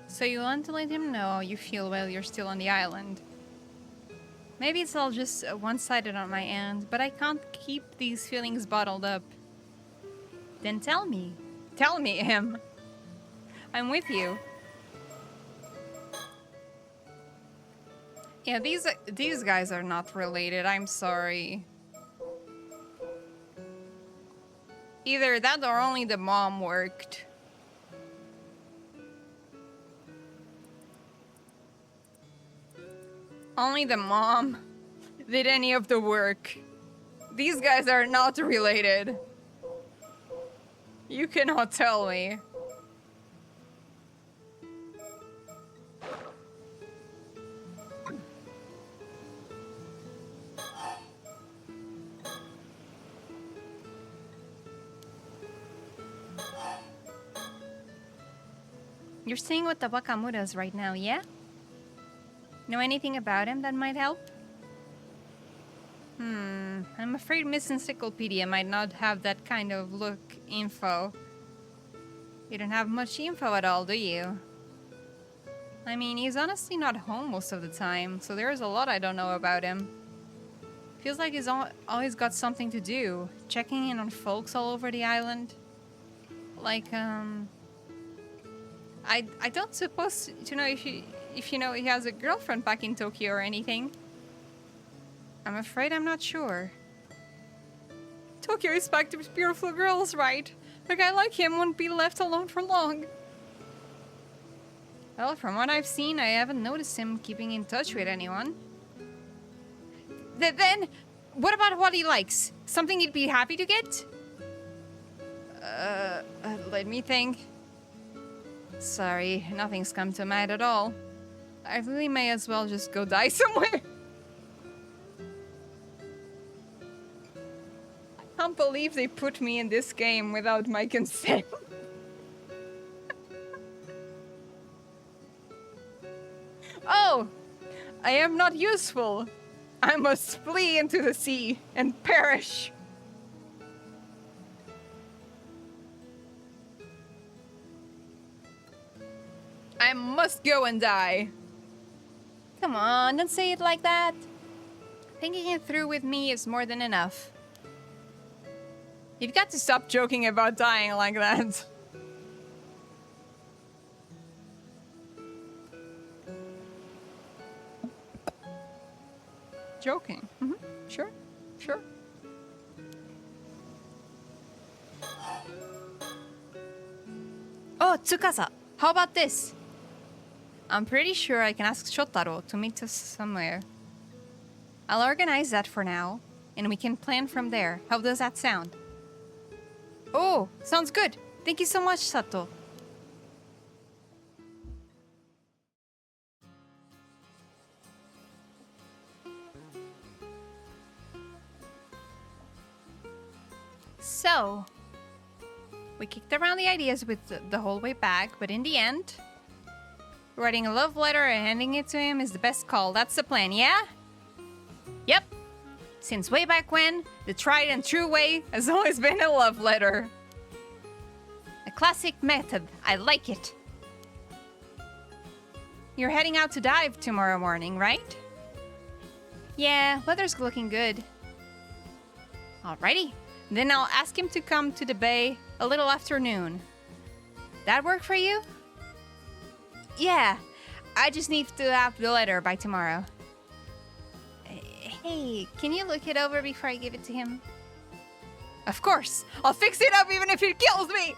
So you want to let him know how you feel while you're still on the island. Maybe it's all just one-sided on my end, but I can't keep these feelings bottled up. Then tell me. Tell me, him. I'm with you. Yeah, these guys are not related. I'm sorry. Either that or only the mom worked. Only the mom did any of the work. These guys are not related. You cannot tell me. You're staying with the Wakamuras right now, yeah? Know anything about him that might help? I'm afraid Miss Encyclopedia might not have that kind of info. You don't have much info at all, do you? I mean, he's honestly not home most of the time, so there's a lot I don't know about him. Feels like he's always got something to do, checking in on folks all over the island. Like, I don't suppose to know if you know he has a girlfriend back in Tokyo or anything. I'm afraid I'm not sure. Tokyo is packed with beautiful girls, right? A guy like him won't be left alone for long. Well, from what I've seen, I haven't noticed him keeping in touch with anyone. Then, what about what he likes? Something he'd be happy to get? Let me think. Sorry, nothing's come to mind at all. I really may as well just go die somewhere. I can't believe they put me in this game without my consent. Oh! I am not useful. I must flee into the sea and perish. I must go and die. Come on, don't say it like that. Thinking it through with me is more than enough. You've got to stop joking about dying like that. Joking. Sure. Oh, Tsukasa, how about this? I'm pretty sure I can ask Shotaro to meet us somewhere. I'll organize that for now, and we can plan from there. How does that sound? Oh, sounds good. Thank you so much, Sato. So, we kicked around the ideas with the whole way back, but in the end, writing a love letter and handing it to him is the best call. That's the plan, yeah? Yep. Since way back when, the tried and true way has always been a love letter. A classic method. I like it. You're heading out to dive tomorrow morning, right? Yeah, weather's looking good. Alrighty. Then I'll ask him to come to the bay a little after noon. That work for you? Yeah. I just need to have the letter by tomorrow. Hey, can you look it over before I give it to him? Of course. I'll fix it up even if it kills me.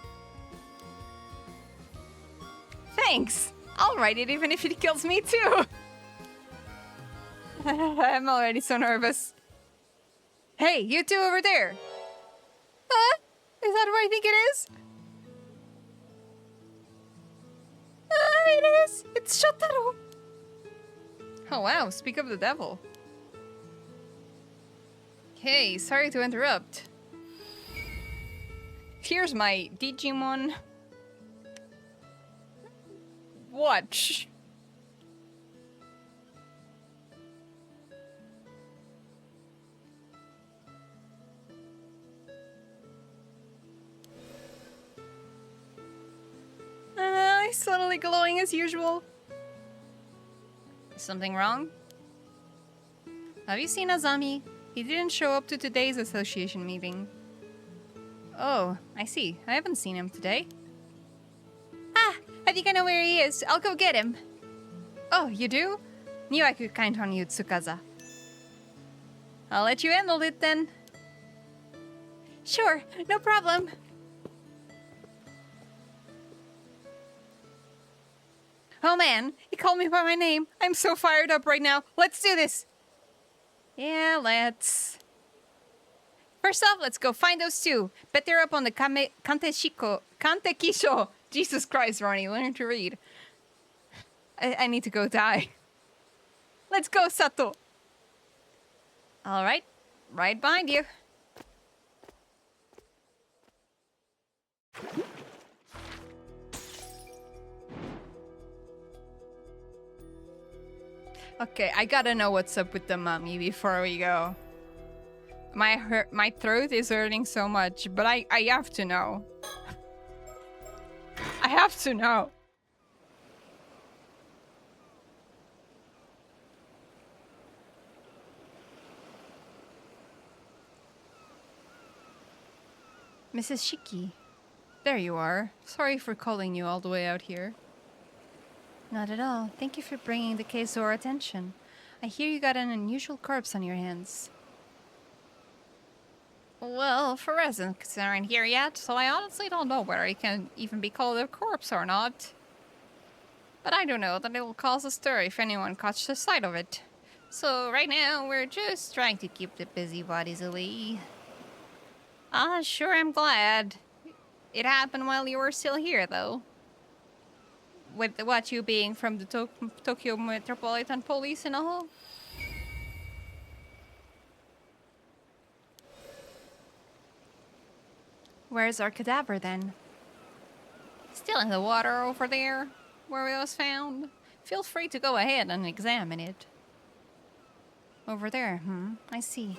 Thanks. I'll write it even if it kills me too. I'm already so nervous. Hey, you two over there. Huh? Is that where I think it is? It is. It's Shotaro. Oh wow, speak of the devil. Hey, sorry to interrupt. Here's my Digimon watch. He's subtly glowing as usual. Is something wrong? Have you seen Azami? He didn't show up to today's association meeting. Oh, I see. I haven't seen him today. Ah, I think I know where he is. I'll go get him. Oh, you do? Knew I could count on you, Tsukasa. I'll let you handle it then. Sure, no problem. Oh man, he called me by my name. I'm so fired up right now. Let's do this. Yeah, let's. First off, let's go find those two. Bet they're up on the Kantekisho. Jesus Christ, Ronnie, learn to read. I need to go die. Let's go, Sato. All right, right behind you. Okay, I gotta know what's up with the mummy before we go. My throat is hurting so much, but I have to know. I have to know. Mrs. Shiki, there you are. Sorry for calling you all the way out here. Not at all. Thank you for bringing the case to our attention. I hear you got an unusual corpse on your hands. Well, forensics aren't here yet, so I honestly don't know whether it can even be called a corpse or not. But I do know that it will cause a stir if anyone catches sight of it. So right now, we're just trying to keep the busybodies away. Sure, I'm glad. It happened while you were still here, though. With what, you being from the Tokyo Metropolitan Police and all? Where's our cadaver then? Still in the water over there, where it was found. Feel free to go ahead and examine it. Over there, I see.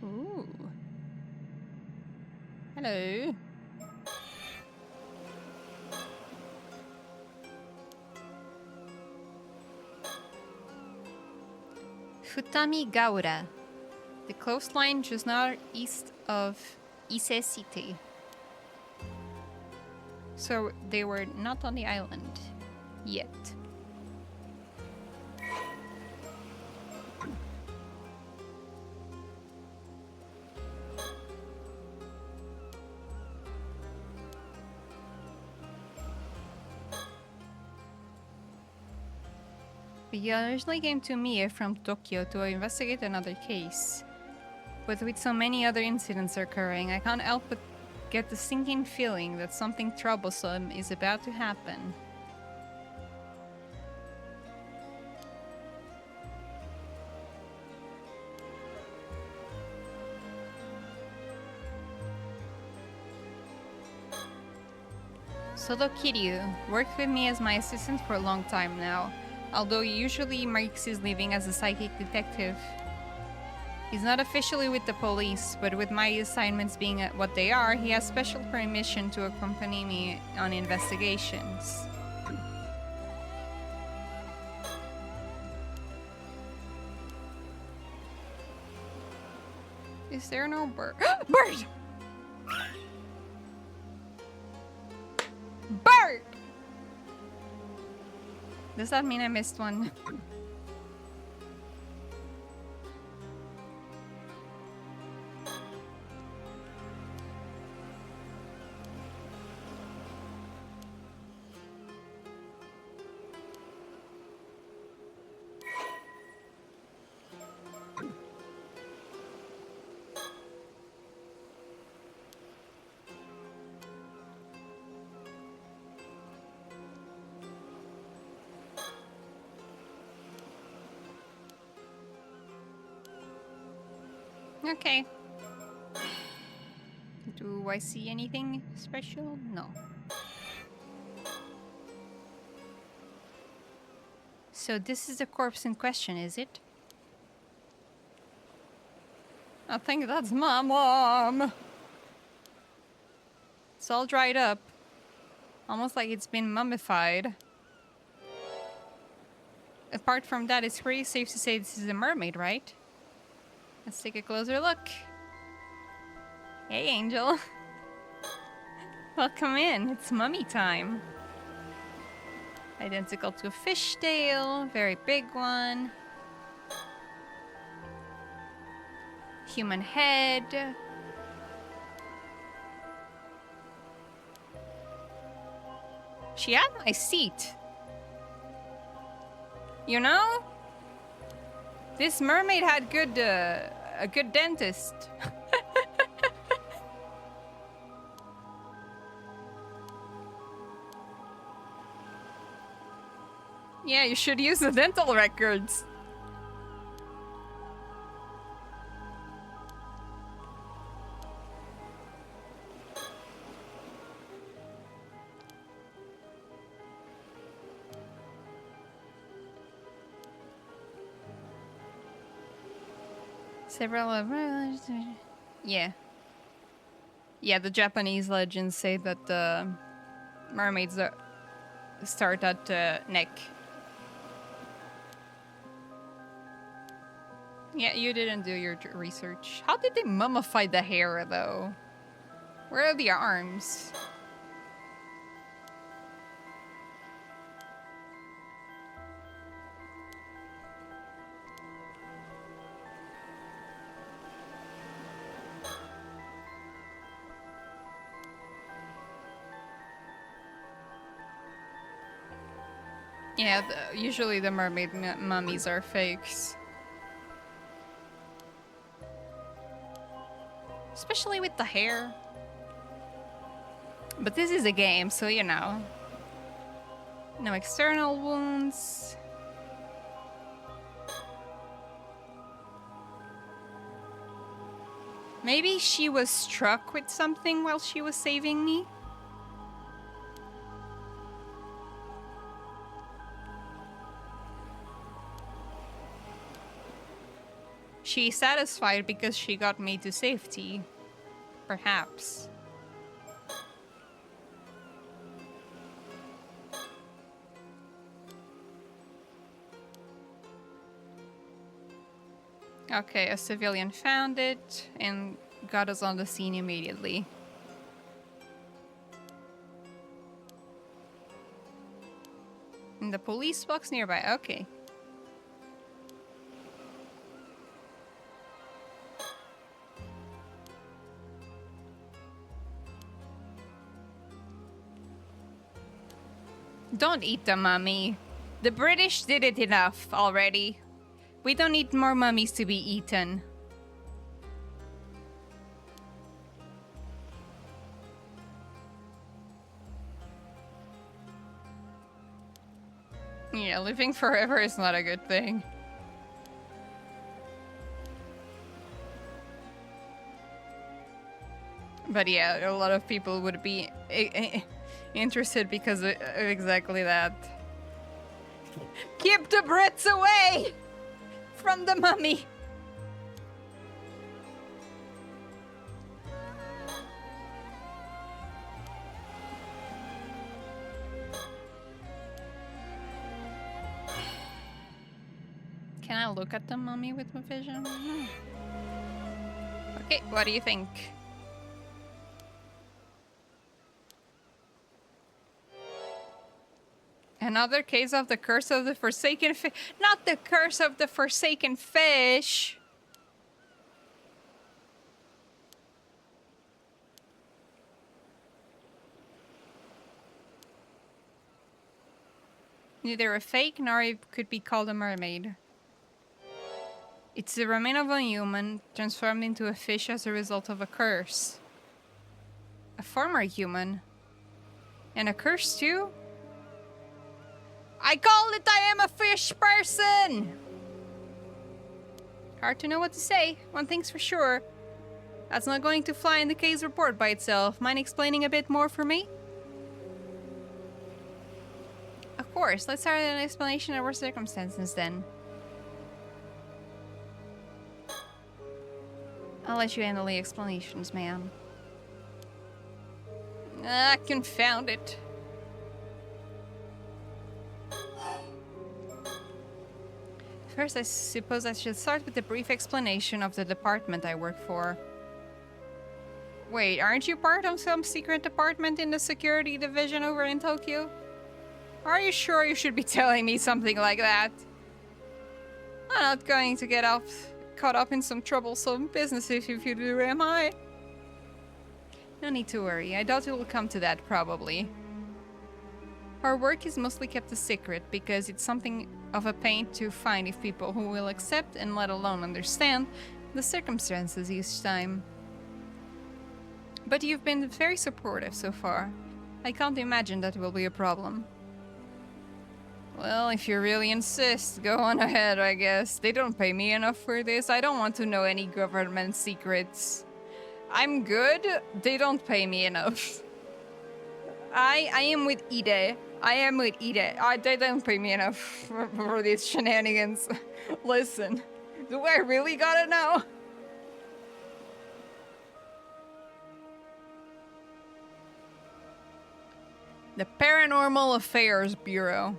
Ooh. Hello. Futami Gaura, the coastline just northeast of Ise City. So they were not on the island yet. We originally came to Mie from Tokyo to investigate another case. But with so many other incidents occurring, I can't help but get the sinking feeling that something troublesome is about to happen. Soto Kiryu worked with me as my assistant for a long time now, although he usually makes his living as a psychic detective. He's not officially with the police, but with my assignments being what they are, he has special permission to accompany me on investigations. Is there no bird? Bird! Bird! Does that mean I missed one? Okay. Do I see anything special? No. So this is the corpse in question, is it? I think that's my mom. It's all dried up. Almost like it's been mummified. Apart from that, it's pretty safe to say this is a mermaid, right? Let's take a closer look. Hey, Angel. Welcome in. It's mummy time. Identical to a fishtail. Very big one. Human head. She had my seat. You know? This mermaid had a good dentist. Yeah, you should use the dental records. Several of yeah. Yeah, the Japanese legends say that the mermaids start at the neck. Yeah, you didn't do your research. How did they mummify the hair, though? Where are the arms? Yeah, usually the mermaid mummies are fakes. Especially with the hair. But this is a game, so you know. No external wounds. Maybe she was struck with something while she was saving me? She's satisfied because she got me to safety. Perhaps. Okay, a civilian found it and got us on the scene immediately. In the police box nearby, okay. Don't eat the mummy. The British did it enough already. We don't need more mummies to be eaten. Yeah, living forever is not a good thing. But yeah, a lot of people would be interested because of exactly that. Keep the Brits away from the mummy! Can I look at the mummy with my vision? Okay, what do you think? Another case of the curse of the forsaken fish. Not the curse of the forsaken fish! Neither a fake nor it could be called a mermaid. It's the remain of a human transformed into a fish as a result of a curse. A former human? And a curse too? I call it I am a fish person! Hard to know what to say. One thing's for sure. That's not going to fly in the case report by itself. Mind explaining a bit more for me? Of course. Let's start with an explanation of our circumstances then. I'll let you handle the explanations, ma'am. Ah, confound it. First, I suppose I should start with a brief explanation of the department I work for. Wait, aren't you part of some secret department in the security division over in Tokyo? Are you sure you should be telling me something like that? I'm not going to get caught up in some troublesome business if you do, am I? No need to worry. I doubt it will come to that, probably. Our work is mostly kept a secret because it's something of a pain to find if people who will accept and let alone understand the circumstances each time. But you've been very supportive so far. I can't imagine that will be a problem. Well, if you really insist, go on ahead, I guess. They don't pay me enough for this. I don't want to know any government secrets. I'm good. They don't pay me enough. I am with Ide. I am with Ide. They don't pay me enough for these shenanigans. Listen, do I really gotta know? The Paranormal Affairs Bureau.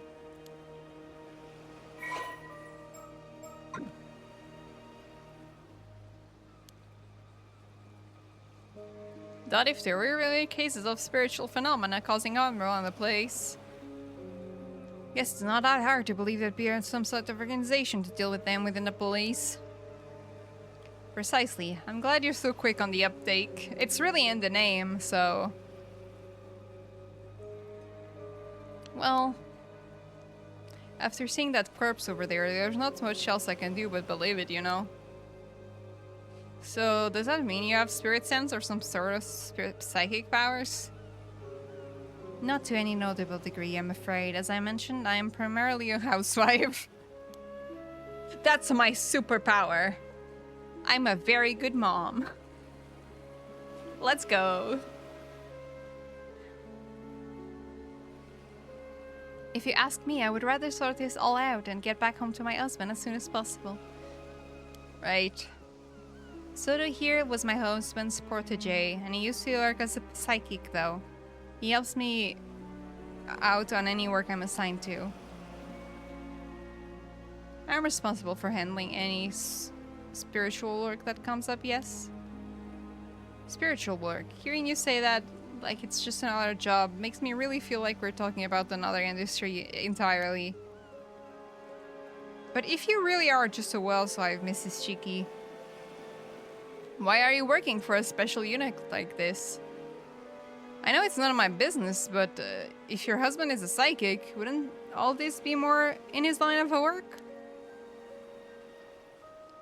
That if there were really cases of spiritual phenomena causing harm around the place. Guess it's not that hard to believe there'd be some sort of organization to deal with them within the police. Precisely. I'm glad you're so quick on the uptake. It's really in the name, so... Well... After seeing that corpse over there, there's not much else I can do but believe it, you know? So, does that mean you have spirit sense or some sort of psychic powers? Not to any notable degree, I'm afraid. As I mentioned, I am primarily a housewife. That's my superpower. I'm a very good mom. Let's go. If you ask me, I would rather sort this all out and get back home to my husband as soon as possible. Right. Soto here was my husband's protege, and he used to work as a psychic, though. He helps me out on any work I'm assigned to. I'm responsible for handling any spiritual work that comes up, yes? Spiritual work. Hearing you say that, like it's just another job, makes me really feel like we're talking about another industry entirely. But if you really are just a housewife, Mrs. Cheeky, why are you working for a special unit like this? I know it's none of my business, but if your husband is a psychic, wouldn't all this be more in his line of work?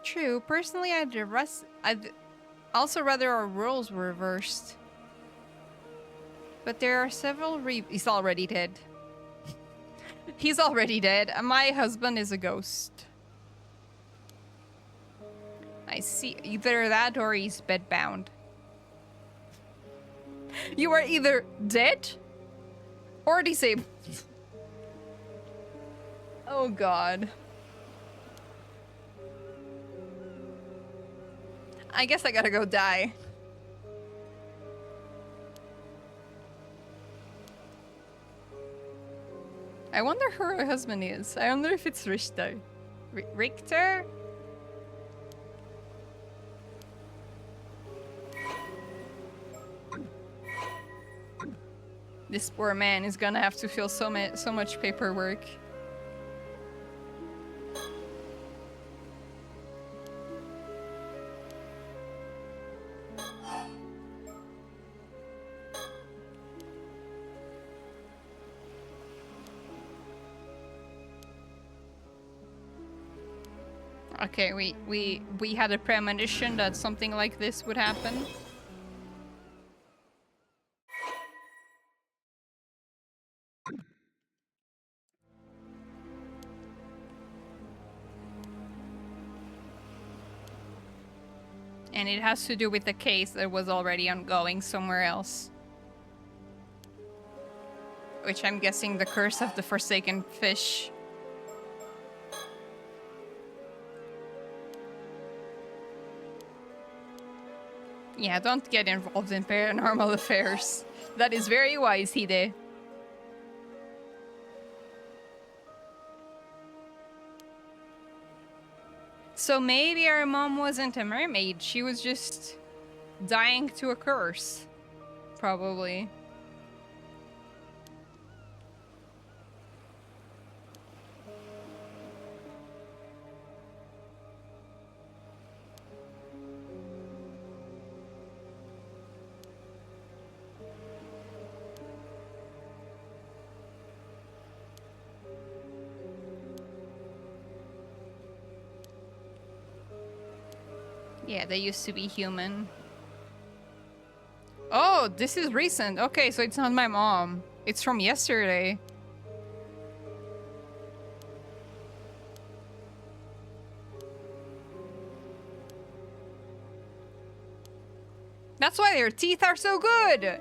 True. Personally, I'd also rather our roles were reversed. But there are several He's already dead. He's already dead. My husband is a ghost. I see. Either that or he's bedbound. You are either dead or disabled. Oh god. I guess I gotta go die. I wonder who her husband is. I wonder if it's Richter. Richter? This poor man is gonna have to fill so much paperwork. Okay, we had a premonition that something like this would happen. And it has to do with the case that was already ongoing somewhere else. Which I'm guessing the curse of the Forsaken Fish. Yeah, don't get involved in paranormal affairs. That is very wise, Hide. So maybe our mom wasn't a mermaid. She was just dying to a curse. Probably. Yeah, they used to be human. Oh, this is recent. Okay, so it's not my mom. It's from yesterday. That's why their teeth are so good!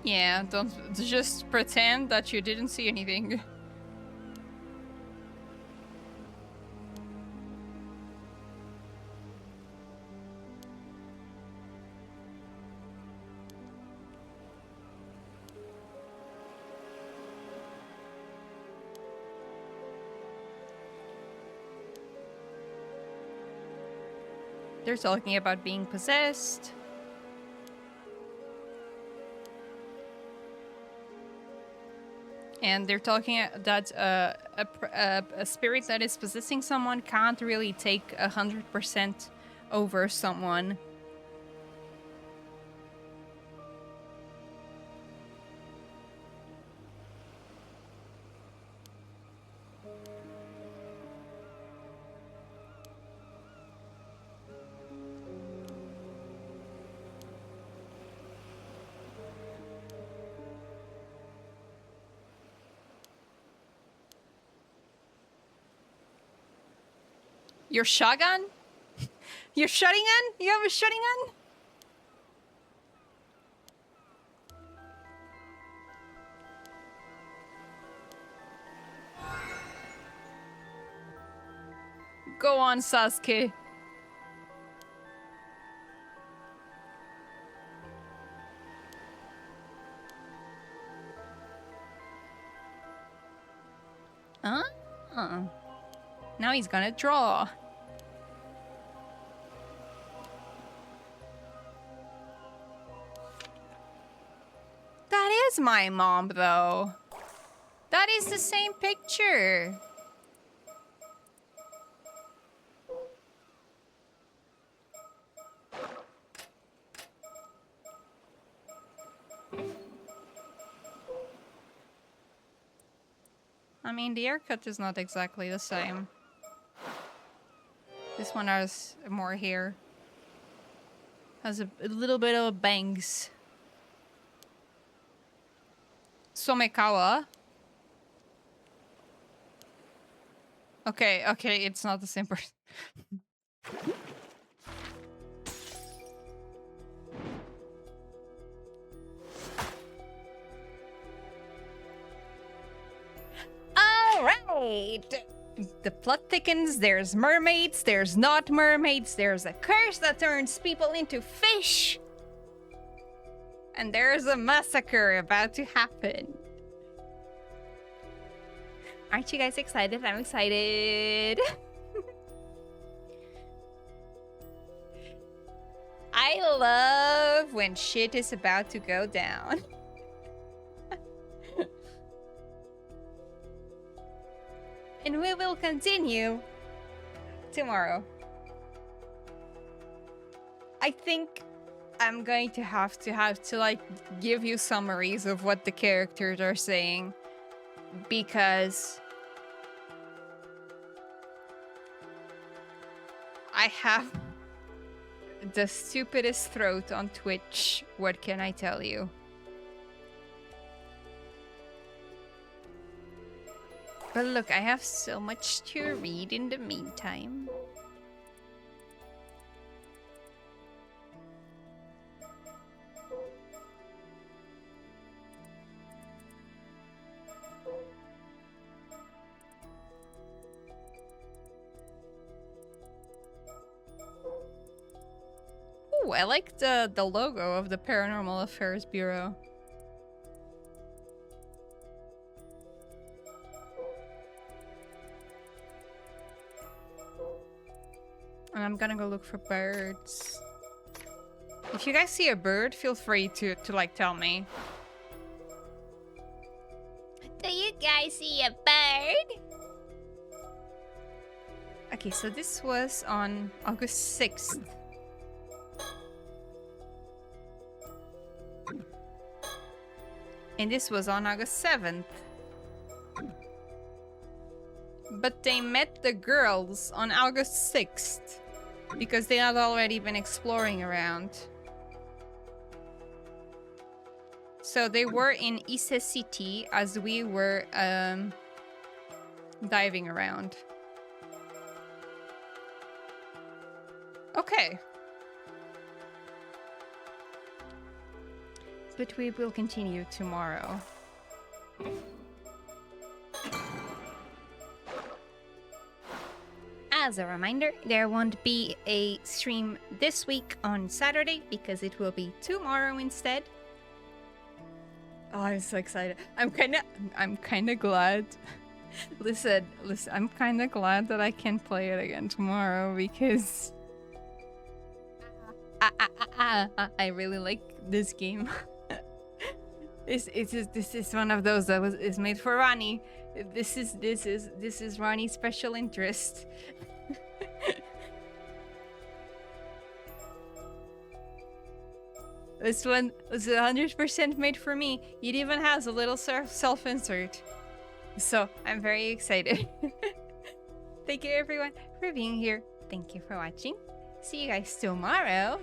Yeah, don't just pretend that you didn't see anything. They're talking about being possessed. And they're talking that a spirit that is possessing someone can't really take 100% over someone. Your shotgun? Your shotgun? You have a shotgun? Go on, Sasuke. Now he's gonna draw. That is my mom, though. That is the same picture. I mean, the haircut is not exactly the same. This one has more hair. Has a little bit of bangs. Somekawa. Okay, it's not the same person. Alright! The plot thickens, there's mermaids, there's not mermaids, there's a curse that turns people into fish! And there's a massacre about to happen. Aren't you guys excited? I'm excited. I love when shit is about to go down. And we will continue tomorrow. I think I'm going to have to like give you summaries of what the characters are saying, because I have the stupidest throat on Twitch. What can I tell you? But look, I have so much to read in the meantime. Ooh, I like the logo of the Paranormal Affairs Bureau. And I'm gonna go look for birds. If you guys see a bird, feel free to like tell me. Do you guys see a bird? Okay, so this was on August 6th. And this was on August 7th. But they met the girls on August 6th. Because they had already been exploring around. So they were in Ise City as we were diving around. Okay. But we will continue tomorrow. As a reminder, there won't be a stream this week on Saturday because it will be tomorrow instead. Oh, I'm so excited. I'm kind of glad. Listen, I'm kind of glad that I can play it again tomorrow because I really like this game. This is one of those that is made for Ronnie. This is Ronnie's special interest. This one was 100% made for me. It even has a little self-insert. So, I'm very excited. Thank you everyone for being here. Thank you for watching. See you guys tomorrow.